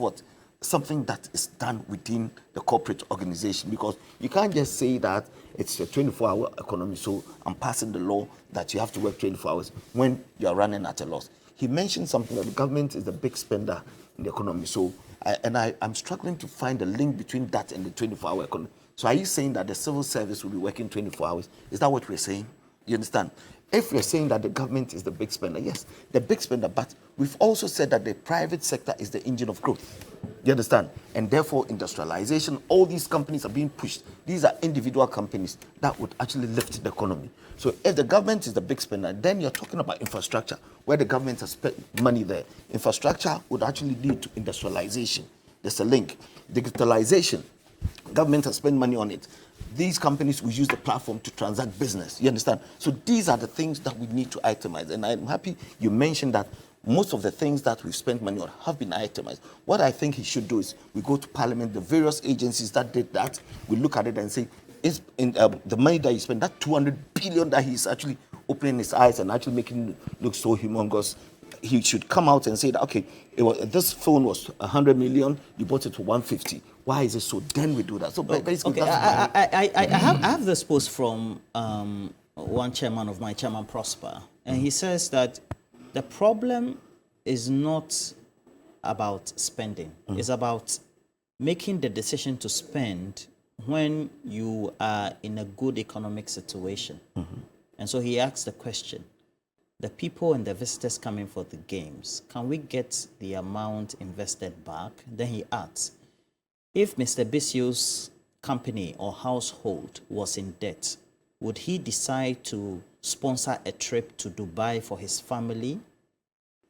[SPEAKER 9] something that is done within the corporate organization, because you can't just say that it's a 24-hour economy, so I'm passing the law that you have to work 24 hours when you're running at a loss. He mentioned something that the government is the big spender in the economy. So, I'm struggling to find a link between that and the 24-hour economy. So are you saying that the civil service will be working 24 hours? Is that what we're saying? You understand? If we're saying that the government is the big spender, yes, the big spender, but we've also said that the private sector is the engine of growth. You understand? And therefore, industrialization, all these companies are being pushed. These are individual companies that would actually lift the economy. So if the government is the big spender, then you're talking about infrastructure, where the government has spent money there. Infrastructure would actually lead to industrialization. There's a link. Digitalization, government has spent money on it. These companies will use the platform to transact business. You understand? So these are the things that we need to itemize. And I'm happy you mentioned that most of the things that we've spent money on have been itemized. What I think he should do is we go to Parliament, the various agencies that did that, we look at it and say, is in the money that you spend, that 200 billion that he's actually opening his eyes and actually making it look so humongous, he should come out and say that, okay, this phone was 100 million, you bought it for 150. Why is it so? Then we do that. So basically,
[SPEAKER 1] Okay, I have this post from one chairman of my Chairman Prosper, and he says that the problem is not about spending. It's about making the decision to spend when you are in a good economic situation. And so he asked the question, the people and the visitors coming for the games, can we get the amount invested back? Then he adds, if Mr. Bisio's company or household was in debt, would he decide to sponsor a trip to Dubai for his family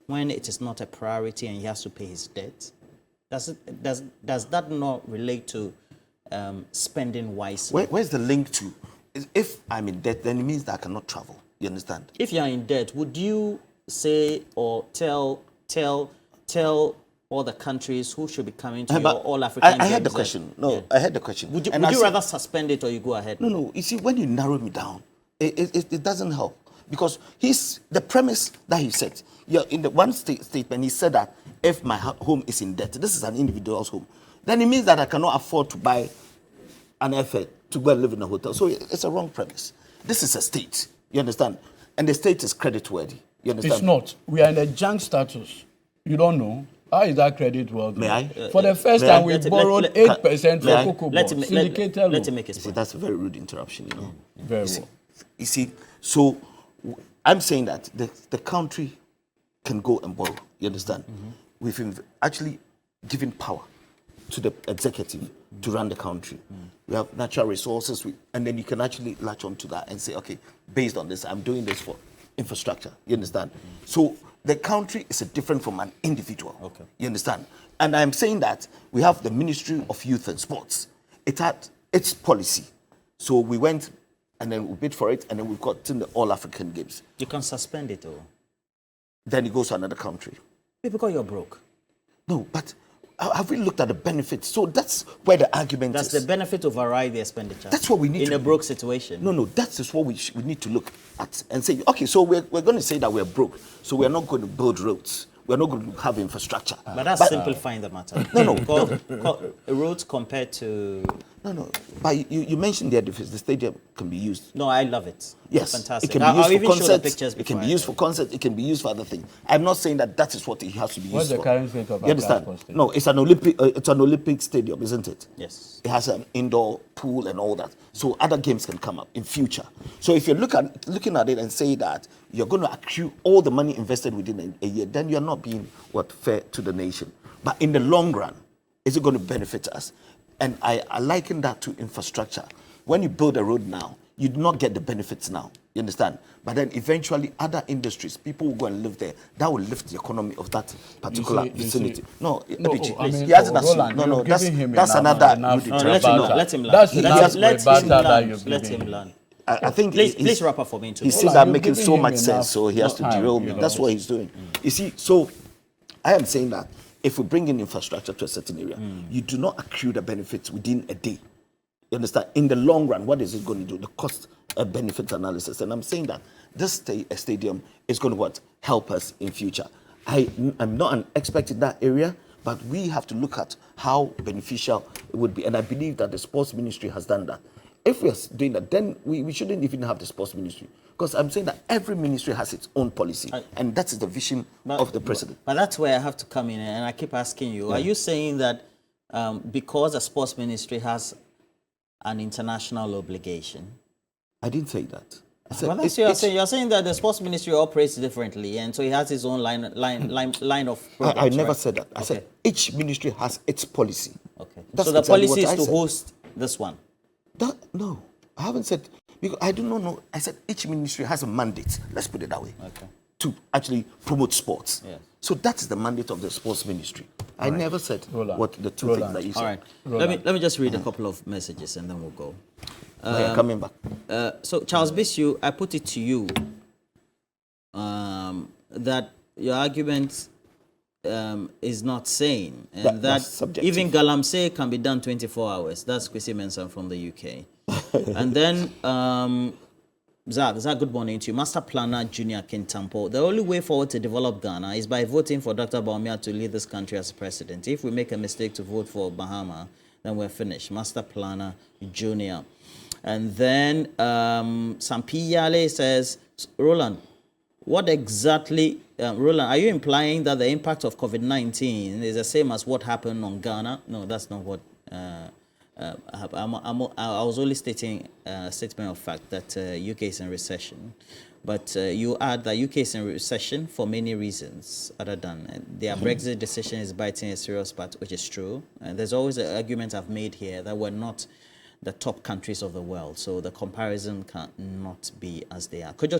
[SPEAKER 1] when it is not a priority and he has to pay his debt? Does that not relate to spending wisely?
[SPEAKER 9] Where's the link to? If I'm in debt, then it means that I cannot travel. You understand?
[SPEAKER 1] If you are in debt, would you say or tell all the countries who should be coming to your all African games?
[SPEAKER 9] I had the question. I had the question.
[SPEAKER 1] Would you rather suspend it or you go ahead?
[SPEAKER 9] No. You see, when you narrow me down, it doesn't help, because the premise that he said. Yeah, in the one statement, he said that if my home is in debt, this is an individual's home, then it means that I cannot afford to buy an airfare to go and live in a hotel. So it's a wrong premise. This is a state. You understand? And the state is creditworthy. You understand?
[SPEAKER 8] It's not. We are in a junk status. You don't know. How is that creditworthy?
[SPEAKER 9] May I?
[SPEAKER 8] For the first time, we borrowed 8% for Cocoa
[SPEAKER 1] Let
[SPEAKER 8] bonds.
[SPEAKER 1] him make his
[SPEAKER 9] See,
[SPEAKER 1] point.
[SPEAKER 9] that's a very rude interruption, you know.
[SPEAKER 8] Very well.
[SPEAKER 9] You see, so I'm saying that the country can go and borrow. You understand? We've actually given power to the executive to run the country. We have natural resources, and then you can actually latch on to that and say, okay, based on this, I'm doing this for infrastructure. You understand? So the country is different from an individual.
[SPEAKER 1] Okay.
[SPEAKER 9] You understand? And I'm saying that we have the Ministry of Youth and Sports. It had its policy. So we went and then we bid for it, and then we've got in the All African Games.
[SPEAKER 1] You can suspend it, or
[SPEAKER 9] Then it goes to another country.
[SPEAKER 1] because you're broke.
[SPEAKER 9] No, but have we looked at the benefits? So that's where the argument
[SPEAKER 1] Does
[SPEAKER 9] is.
[SPEAKER 1] the benefit override the expenditure?
[SPEAKER 9] That's what we need
[SPEAKER 1] in
[SPEAKER 9] to
[SPEAKER 1] a broke situation.
[SPEAKER 9] No, that is what we need to look at and say, okay, so we're going to say that we're broke, so we're not going to build roads. We're not going to have infrastructure.
[SPEAKER 1] But that's simplifying the matter. Roads compared to...
[SPEAKER 9] No. But you mentioned the stadium can be used.
[SPEAKER 1] No, I love it.
[SPEAKER 9] Yes,
[SPEAKER 1] Fantastic.
[SPEAKER 9] it can be used
[SPEAKER 1] I'll
[SPEAKER 9] for
[SPEAKER 1] even show the
[SPEAKER 9] concerts.
[SPEAKER 1] pictures
[SPEAKER 9] It can
[SPEAKER 1] before
[SPEAKER 9] be used for concerts. It can be used for other things. I'm not saying that is what it has to be
[SPEAKER 8] What's
[SPEAKER 9] used
[SPEAKER 8] the
[SPEAKER 9] for.
[SPEAKER 8] current state of
[SPEAKER 9] You understand?
[SPEAKER 8] Accra Stadium?
[SPEAKER 9] No, it's an Olympic stadium, isn't it?
[SPEAKER 1] Yes.
[SPEAKER 9] It has an indoor pool and all that. So other games can come up in future. So if you're looking at it and say that you're going to accrue all the money invested within a year, then you're not being fair to the nation. But in the long run, is it going to benefit us? And I liken that to infrastructure. When you build a road now, you do not get the benefits now. You understand? But then eventually other industries, people will go and live there. That will lift the economy of that particular vicinity.
[SPEAKER 8] No,
[SPEAKER 9] Ebichi,
[SPEAKER 8] I mean,
[SPEAKER 9] he hasn't
[SPEAKER 8] Roland,
[SPEAKER 9] assumed. No,
[SPEAKER 8] you've
[SPEAKER 9] that's
[SPEAKER 8] given him
[SPEAKER 9] another
[SPEAKER 8] enough
[SPEAKER 9] rude
[SPEAKER 1] Let
[SPEAKER 9] interruption.
[SPEAKER 1] him, let him land.
[SPEAKER 8] That's
[SPEAKER 1] Let
[SPEAKER 8] enough
[SPEAKER 1] him
[SPEAKER 8] rebuttal that
[SPEAKER 1] land.
[SPEAKER 8] you've
[SPEAKER 1] Let
[SPEAKER 8] given
[SPEAKER 1] him
[SPEAKER 8] him.
[SPEAKER 1] land.
[SPEAKER 9] I think
[SPEAKER 1] Please wrap up for me too.
[SPEAKER 9] He sees
[SPEAKER 8] Roland,
[SPEAKER 9] that
[SPEAKER 8] you've
[SPEAKER 9] making
[SPEAKER 8] given
[SPEAKER 9] so
[SPEAKER 8] him
[SPEAKER 9] much
[SPEAKER 8] enough
[SPEAKER 9] sense, so he has to
[SPEAKER 8] time,
[SPEAKER 9] derail me.
[SPEAKER 8] you know.
[SPEAKER 9] That's what he's doing. You see, so I am saying that if we bring in infrastructure to a certain area, you do not accrue the benefits within a day. You understand? In the long run, what is it going to do? The cost benefit analysis. And I'm saying that this stadium is going to help us in future. I'm not an expert in that area, but we have to look at how beneficial it would be. And I believe that the sports ministry has done that. If we are doing that, then we shouldn't even have the sports ministry. Because I'm saying that every ministry has its own policy. And that is the vision of the president.
[SPEAKER 1] But that's where I have to come in, and I keep asking you, are you saying that because the sports ministry has an international obligation?
[SPEAKER 9] I didn't say that. I said
[SPEAKER 1] Well, that's what you're saying. You're saying that the sports ministry operates differently, and so he has his own line of programs,
[SPEAKER 9] I never
[SPEAKER 1] right?
[SPEAKER 9] said that. I said each ministry has its policy.
[SPEAKER 1] Okay.
[SPEAKER 9] That's
[SPEAKER 1] So the
[SPEAKER 9] exactly
[SPEAKER 1] policy
[SPEAKER 9] what
[SPEAKER 1] is
[SPEAKER 9] I
[SPEAKER 1] to
[SPEAKER 9] said.
[SPEAKER 1] host this one.
[SPEAKER 9] No, I haven't said, because I do not know. I said each ministry has a mandate, let's put it that way, to actually promote sports.
[SPEAKER 1] Yes.
[SPEAKER 9] So that's the mandate of the sports ministry. I never said
[SPEAKER 8] Roland.
[SPEAKER 9] what the two things that you said.
[SPEAKER 1] All right. Let me just read a couple of messages and then we'll go.
[SPEAKER 9] Coming back.
[SPEAKER 1] So Charles Bisu, I put it to you that your argument is not sane, and that
[SPEAKER 9] that's subjective.
[SPEAKER 1] even Galamsey can be done 24 hours. That's Kwesi Mensah from the UK. And then Zach, good morning to you. Master Planner Junior Kintampo. The only way forward to develop Ghana is by voting for Dr. Bawumia to lead this country as president. If we make a mistake to vote for Bahama, then we're finished. Master Planner Junior. And then Sampi Yale says, Roland, what exactly, Roland, are you implying that the impact of COVID-19 is the same as what happened on Ghana? No, that's not what I was only stating a statement of fact that UK is in recession. But you add that UK is in recession for many reasons other than their Brexit decision is biting a serious part, which is true. And there's always an argument I've made here that we're not the top countries of the world. So the comparison cannot be as they are. Kojo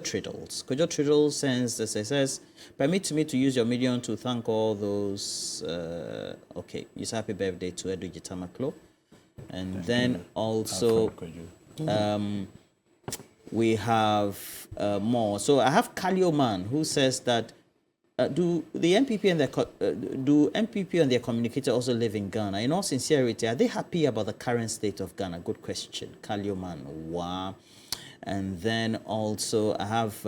[SPEAKER 1] Triddles says, permit me to use your medium to thank all those, okay, use happy birthday to Edu Gitamaklo. And then also we have more. So I have Kalio Man who says that do the MPP and their communicator also live in Ghana? In all sincerity, are they happy about the current state of Ghana? Good question, Kalio Man. Wow. And then also I have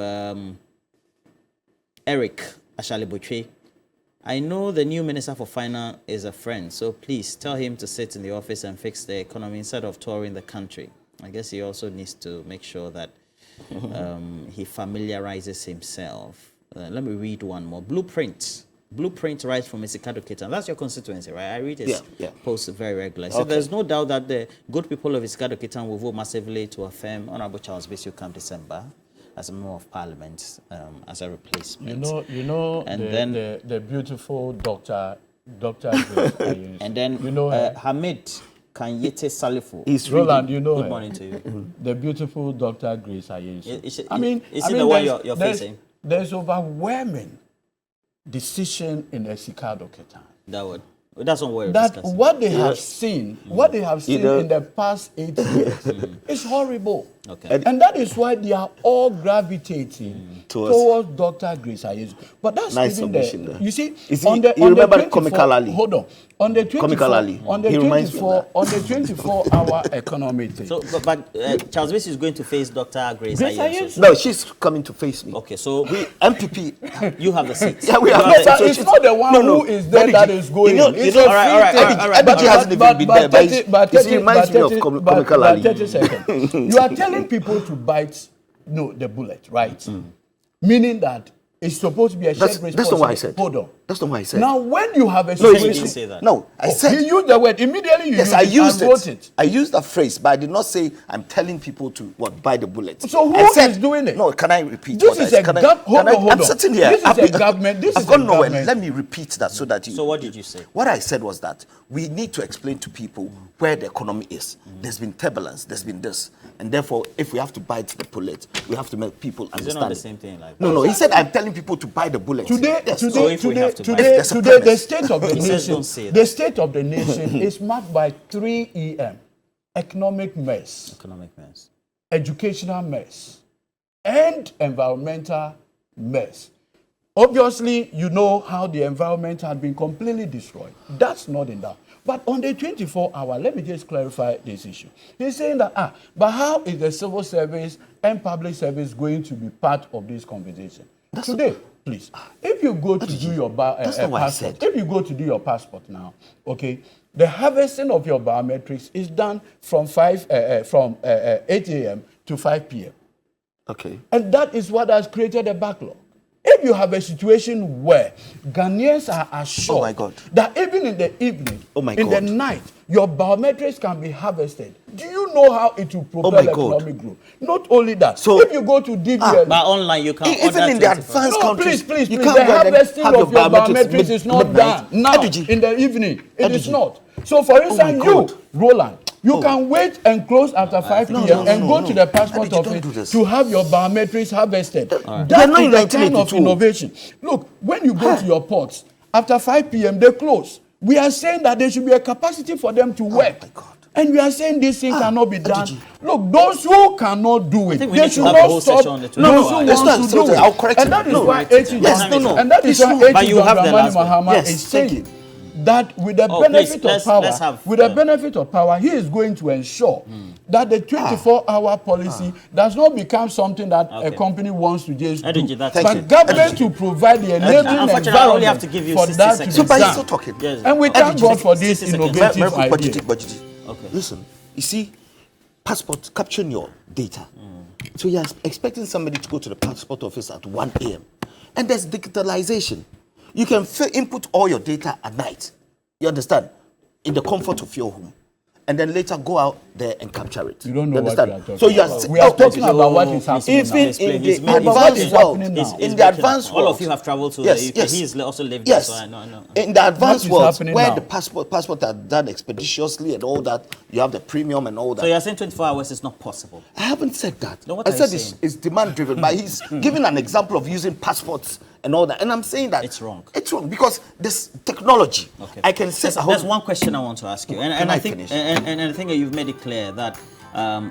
[SPEAKER 1] Eric Ashalibuche. I know the new Minister for Finance is a friend, so please tell him to sit in the office and fix the economy instead of touring the country. I guess he also needs to make sure that he familiarizes himself. Let me read one more. Blueprint writes from Isikado Ketan. That's your constituency, right? I read his posts very regularly. So there's no doubt that the good people of Isikado Ketan will vote massively to affirm Honorable Charles Bisiu come December as a member of Parliament, as a replacement.
[SPEAKER 2] You know, and then the beautiful Dr.
[SPEAKER 1] and then Hamid Kanyete Salifu.
[SPEAKER 2] He's Roland, you know
[SPEAKER 1] Good
[SPEAKER 2] her.
[SPEAKER 1] Morning to you.
[SPEAKER 2] The beautiful Dr. Grace Ayensu.
[SPEAKER 1] Is it the one you're facing?
[SPEAKER 2] There's overwhelming decision in Isikado Ketan.
[SPEAKER 1] That's not what
[SPEAKER 2] that what they have seen, in the past 8 years is horrible.
[SPEAKER 1] Okay.
[SPEAKER 2] And that is why they are all gravitating towards Dr. Grace Ayensu. But that's
[SPEAKER 9] nice
[SPEAKER 2] even
[SPEAKER 9] submission.
[SPEAKER 2] You see,
[SPEAKER 9] on the remember 24, Comical Ali.
[SPEAKER 2] Hold on. On the 24-hour economy thing.
[SPEAKER 1] So, but Charles Bisiu is going to face Dr. Grace Ayensu.
[SPEAKER 9] No, she's coming to face me.
[SPEAKER 1] Okay, so
[SPEAKER 9] we MPP,
[SPEAKER 1] you have the seat.
[SPEAKER 9] Yeah, we have.
[SPEAKER 2] It's not the one who is there that is going.
[SPEAKER 1] All right.
[SPEAKER 9] Energy hasn't even been there, but it reminds me of Comical Ali.
[SPEAKER 2] 30 seconds. You are telling people to bite the bullet, right? Meaning that it's supposed to be a shared responsibility.
[SPEAKER 9] That's not what I said.
[SPEAKER 2] Hold on.
[SPEAKER 9] That's not what I said.
[SPEAKER 2] Now, when you have a
[SPEAKER 1] situation... You didn't say that.
[SPEAKER 9] No, I said...
[SPEAKER 2] You used the word. Immediately
[SPEAKER 9] I used it. I used that phrase, but I did not say I'm telling people to, buy the bullets.
[SPEAKER 2] So who is doing it?
[SPEAKER 9] No, can I repeat
[SPEAKER 2] this is a hold on.
[SPEAKER 9] I'm sitting here.
[SPEAKER 2] This is a government. This
[SPEAKER 9] I've
[SPEAKER 2] is
[SPEAKER 9] gone
[SPEAKER 2] a
[SPEAKER 9] nowhere.
[SPEAKER 2] government.
[SPEAKER 9] Let me repeat that so that you...
[SPEAKER 1] So what did you say?
[SPEAKER 9] What I said was that we need to explain to people where the economy is. There's been turbulence. There's been this. And therefore, if we have to bite the bullet, we have to make people understand.
[SPEAKER 1] Is it not the same thing? Like
[SPEAKER 9] no. He said I'm telling people to buy the bullet.
[SPEAKER 2] Today, the state of the nation, the state of the nation is marked by 3 EM: economic mess, educational mess, and environmental mess. Obviously, you know how the environment had been completely destroyed. That's not enough. But on the 24-hour, let me just clarify this issue. He's saying that, but how is the civil service and public service going to be part of this conversation? Today, please, if you go to do your passport, if you go to do your passport now, okay, the harvesting of your biometrics is done from 8 a.m. to 5 p.m.
[SPEAKER 9] Okay.
[SPEAKER 2] And that is what has created a backlog. If you have a situation where Ghanaians are assured that even in the evening, the night, your biometrics can be harvested, do you know how it will propel economic growth? Not only that, so if you go to DVL...
[SPEAKER 1] but online you can
[SPEAKER 9] even in the advanced countries,
[SPEAKER 2] please, the harvesting of your biometrics is not done now in the evening. It is not. So for instance, Roland, you can wait and close after 5 p.m. and go to the passport office to have your biometrics harvested. That is the kind of innovation. Look, when you go to your ports, after 5 p.m. they close. We are saying that there should be a capacity for them to work. And we are saying this thing cannot be done. Look, those who cannot do it, they should not stop those who want to do it.
[SPEAKER 9] I'll correct
[SPEAKER 2] and that is why Mahama is saying
[SPEAKER 8] that with the
[SPEAKER 1] Oh,
[SPEAKER 8] benefit
[SPEAKER 1] please,
[SPEAKER 8] of power,
[SPEAKER 1] let's have,
[SPEAKER 8] with the benefit of power, he is going to ensure that the 24-hour policy does not become something that a company wants to just do.
[SPEAKER 1] Edwin, that's
[SPEAKER 8] But
[SPEAKER 1] it.
[SPEAKER 8] government to provide the enabling
[SPEAKER 1] Unfortunately, I only have to
[SPEAKER 8] environment
[SPEAKER 1] give you
[SPEAKER 8] for
[SPEAKER 1] 60
[SPEAKER 8] that to
[SPEAKER 1] seconds.
[SPEAKER 8] be
[SPEAKER 9] So, but he's
[SPEAKER 8] done.
[SPEAKER 9] still talking.
[SPEAKER 1] Yes.
[SPEAKER 8] And we thank God for this
[SPEAKER 1] 60 seconds.
[SPEAKER 8] innovative idea.
[SPEAKER 9] Budget.
[SPEAKER 1] Okay.
[SPEAKER 9] Listen, you see, passport capturing your data. So you're expecting somebody to go to the passport office at 1 a.m. And there's digitalization. You can input all your data at night. You understand? In the comfort of your home. And then later go out there and capture it.
[SPEAKER 8] You don't know what
[SPEAKER 9] understand?
[SPEAKER 8] we are talking
[SPEAKER 9] So you are
[SPEAKER 8] about. We are talking about what is happening
[SPEAKER 9] even
[SPEAKER 8] now.
[SPEAKER 9] in
[SPEAKER 1] He's
[SPEAKER 9] the
[SPEAKER 1] making-
[SPEAKER 8] what
[SPEAKER 9] advanced
[SPEAKER 8] is
[SPEAKER 9] world,
[SPEAKER 8] happening now?
[SPEAKER 9] in the advanced world,
[SPEAKER 1] All of you have traveled to
[SPEAKER 9] Yes,
[SPEAKER 1] the UK.
[SPEAKER 9] yes.
[SPEAKER 1] He's also lived
[SPEAKER 9] yes,
[SPEAKER 1] there, so I know.
[SPEAKER 9] in the advanced
[SPEAKER 8] is
[SPEAKER 9] world,
[SPEAKER 8] happening
[SPEAKER 9] where
[SPEAKER 8] now?
[SPEAKER 9] the passport are done expeditiously and all that, you have the premium and all that.
[SPEAKER 1] So you're saying 24 hours is not possible?
[SPEAKER 9] I haven't said that.
[SPEAKER 1] No, what
[SPEAKER 9] I
[SPEAKER 1] are you
[SPEAKER 9] said
[SPEAKER 1] saying?
[SPEAKER 9] it's demand driven, but he's giving an example of using passports and all that. And I'm saying that
[SPEAKER 1] It's wrong.
[SPEAKER 9] It's wrong because this technology,
[SPEAKER 1] Okay.
[SPEAKER 9] I can say
[SPEAKER 1] There's one question I want to ask you, and
[SPEAKER 9] Can
[SPEAKER 1] I
[SPEAKER 9] I
[SPEAKER 1] think
[SPEAKER 9] finish?
[SPEAKER 1] and I think that you've made it clear that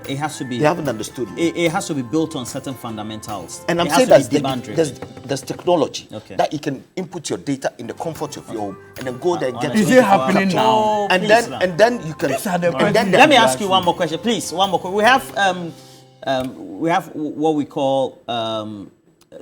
[SPEAKER 1] it has to be.
[SPEAKER 9] They haven't understood me.
[SPEAKER 1] It has to be built on certain fundamentals.
[SPEAKER 9] And I'm
[SPEAKER 1] it has
[SPEAKER 9] saying
[SPEAKER 1] to be
[SPEAKER 9] that
[SPEAKER 1] demand driven.
[SPEAKER 9] there's technology
[SPEAKER 1] Okay.
[SPEAKER 9] that you can input your data in the comfort of your home and then go there and get
[SPEAKER 8] Is
[SPEAKER 9] it.
[SPEAKER 8] it happening now?
[SPEAKER 1] Oh,
[SPEAKER 9] And
[SPEAKER 1] please,
[SPEAKER 9] then you can.
[SPEAKER 8] These are the
[SPEAKER 9] and then
[SPEAKER 1] Let me
[SPEAKER 8] Yeah,
[SPEAKER 1] ask you one more question, please. One more question. We have what we call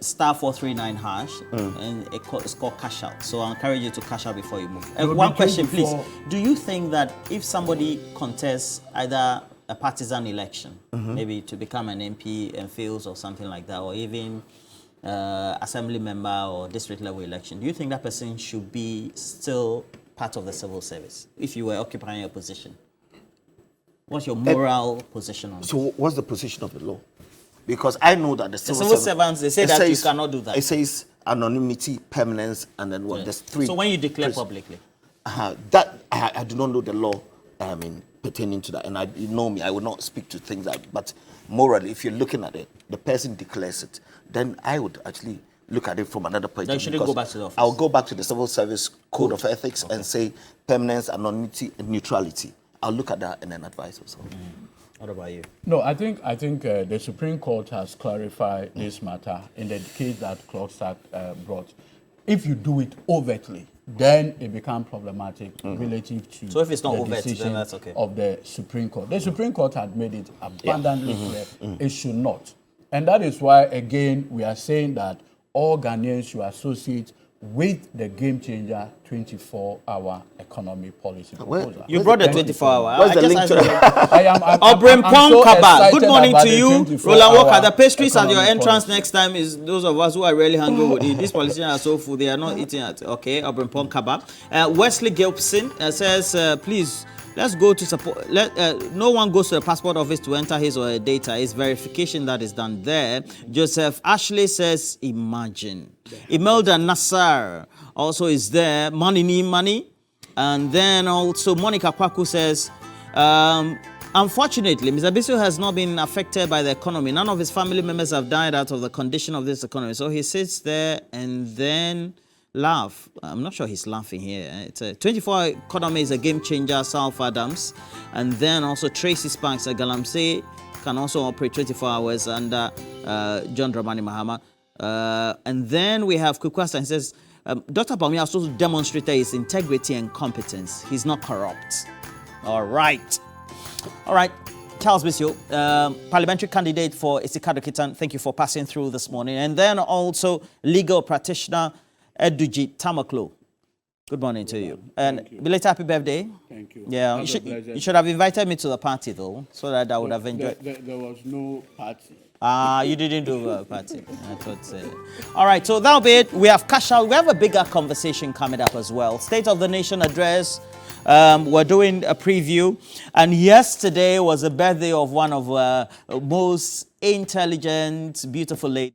[SPEAKER 1] *439# and it's called cash out. So I encourage you to cash out before you move.
[SPEAKER 8] You'll
[SPEAKER 1] One
[SPEAKER 8] be
[SPEAKER 1] question, please.
[SPEAKER 8] 24.
[SPEAKER 1] Do you think that if somebody contests either a partisan election, maybe to become an MP and fails or something like that, or even assembly member or district level election, do you think that person should be still part of the civil service if you were occupying a position? What's your moral position on it?
[SPEAKER 9] So what's the position of the law? Because I know that the civil,
[SPEAKER 1] servants, they say
[SPEAKER 9] it
[SPEAKER 1] that you cannot do that.
[SPEAKER 9] It says anonymity, permanence, and then what? There's three.
[SPEAKER 1] So when you declare
[SPEAKER 9] pres-
[SPEAKER 1] publicly,
[SPEAKER 9] that I do not know the law. Pertaining to that, and you know me, I will not speak to things that. But morally, if you're looking at it, the person declares it, then I would actually look at it from another point.
[SPEAKER 1] Then you
[SPEAKER 9] of view,
[SPEAKER 1] shouldn't go
[SPEAKER 9] because
[SPEAKER 1] back to the office.
[SPEAKER 9] I'll go back to the Civil Service Code of Ethics and say permanence, anonymity, and neutrality. I'll look at that and then advise also.
[SPEAKER 1] what about you?
[SPEAKER 8] No, I think the Supreme Court has clarified this matter in the case that Klokstad brought. If you do it overtly, then it becomes problematic relative to
[SPEAKER 1] So if it's not
[SPEAKER 8] the
[SPEAKER 1] overt, then
[SPEAKER 8] decision
[SPEAKER 1] that's okay.
[SPEAKER 8] of the Supreme Court. The Supreme Court had made it abundantly clear it should not. And that is why, again, we are saying that all Ghanaians should associate with the game changer 24-hour economy policy proposal.
[SPEAKER 1] You brought the 24-hour.
[SPEAKER 9] Where's the link to that?
[SPEAKER 8] I'm so
[SPEAKER 1] Kaba.
[SPEAKER 8] excited
[SPEAKER 1] Good morning
[SPEAKER 8] about
[SPEAKER 1] to
[SPEAKER 8] the
[SPEAKER 1] you.
[SPEAKER 8] 24
[SPEAKER 1] Roland Walker.
[SPEAKER 8] hour
[SPEAKER 1] The pastries at your
[SPEAKER 8] economy
[SPEAKER 1] entrance
[SPEAKER 8] policy.
[SPEAKER 1] next time is those of us who are really hungry would eat. These politicians are so full, they are not eating at. Okay, Obrimpong Kaba. Wesley Gilpson says, please, let's go to support. No one goes to the passport office to enter his or her data. It's verification that is done there. Joseph Ashley says, imagine. Imelda Nassar also is there. Money. And then also Monica Kwaku says, unfortunately, Mr. Bisu has not been affected by the economy. None of his family members have died out of the condition of this economy. So he sits there and then laugh. I'm not sure he's laughing here. It's a 24-hour economy is a game changer, South Adams. And then also Tracy Spanks at Galamsey can also operate 24 hours under John Dramani Mahama. And then we have Kukwasa. He says, Dr. Bawumia also demonstrated his integrity and competence. He's not corrupt. All right. Charles Bisio, parliamentary candidate for Isikado Kitan, thank you for passing through this morning. And then also legal practitioner Eduji Tamaklo. Good morning to you. And belated happy birthday.
[SPEAKER 8] Thank you.
[SPEAKER 1] Yeah, you should have invited me to the party though, so that I would have enjoyed.
[SPEAKER 8] There was no party.
[SPEAKER 1] You didn't do a party. I thought. All right, so that'll be it. We have cash out. We have a bigger conversation coming up as well. State of the Nation address. We're doing a preview. And yesterday was the birthday of one of most intelligent, beautiful ladies.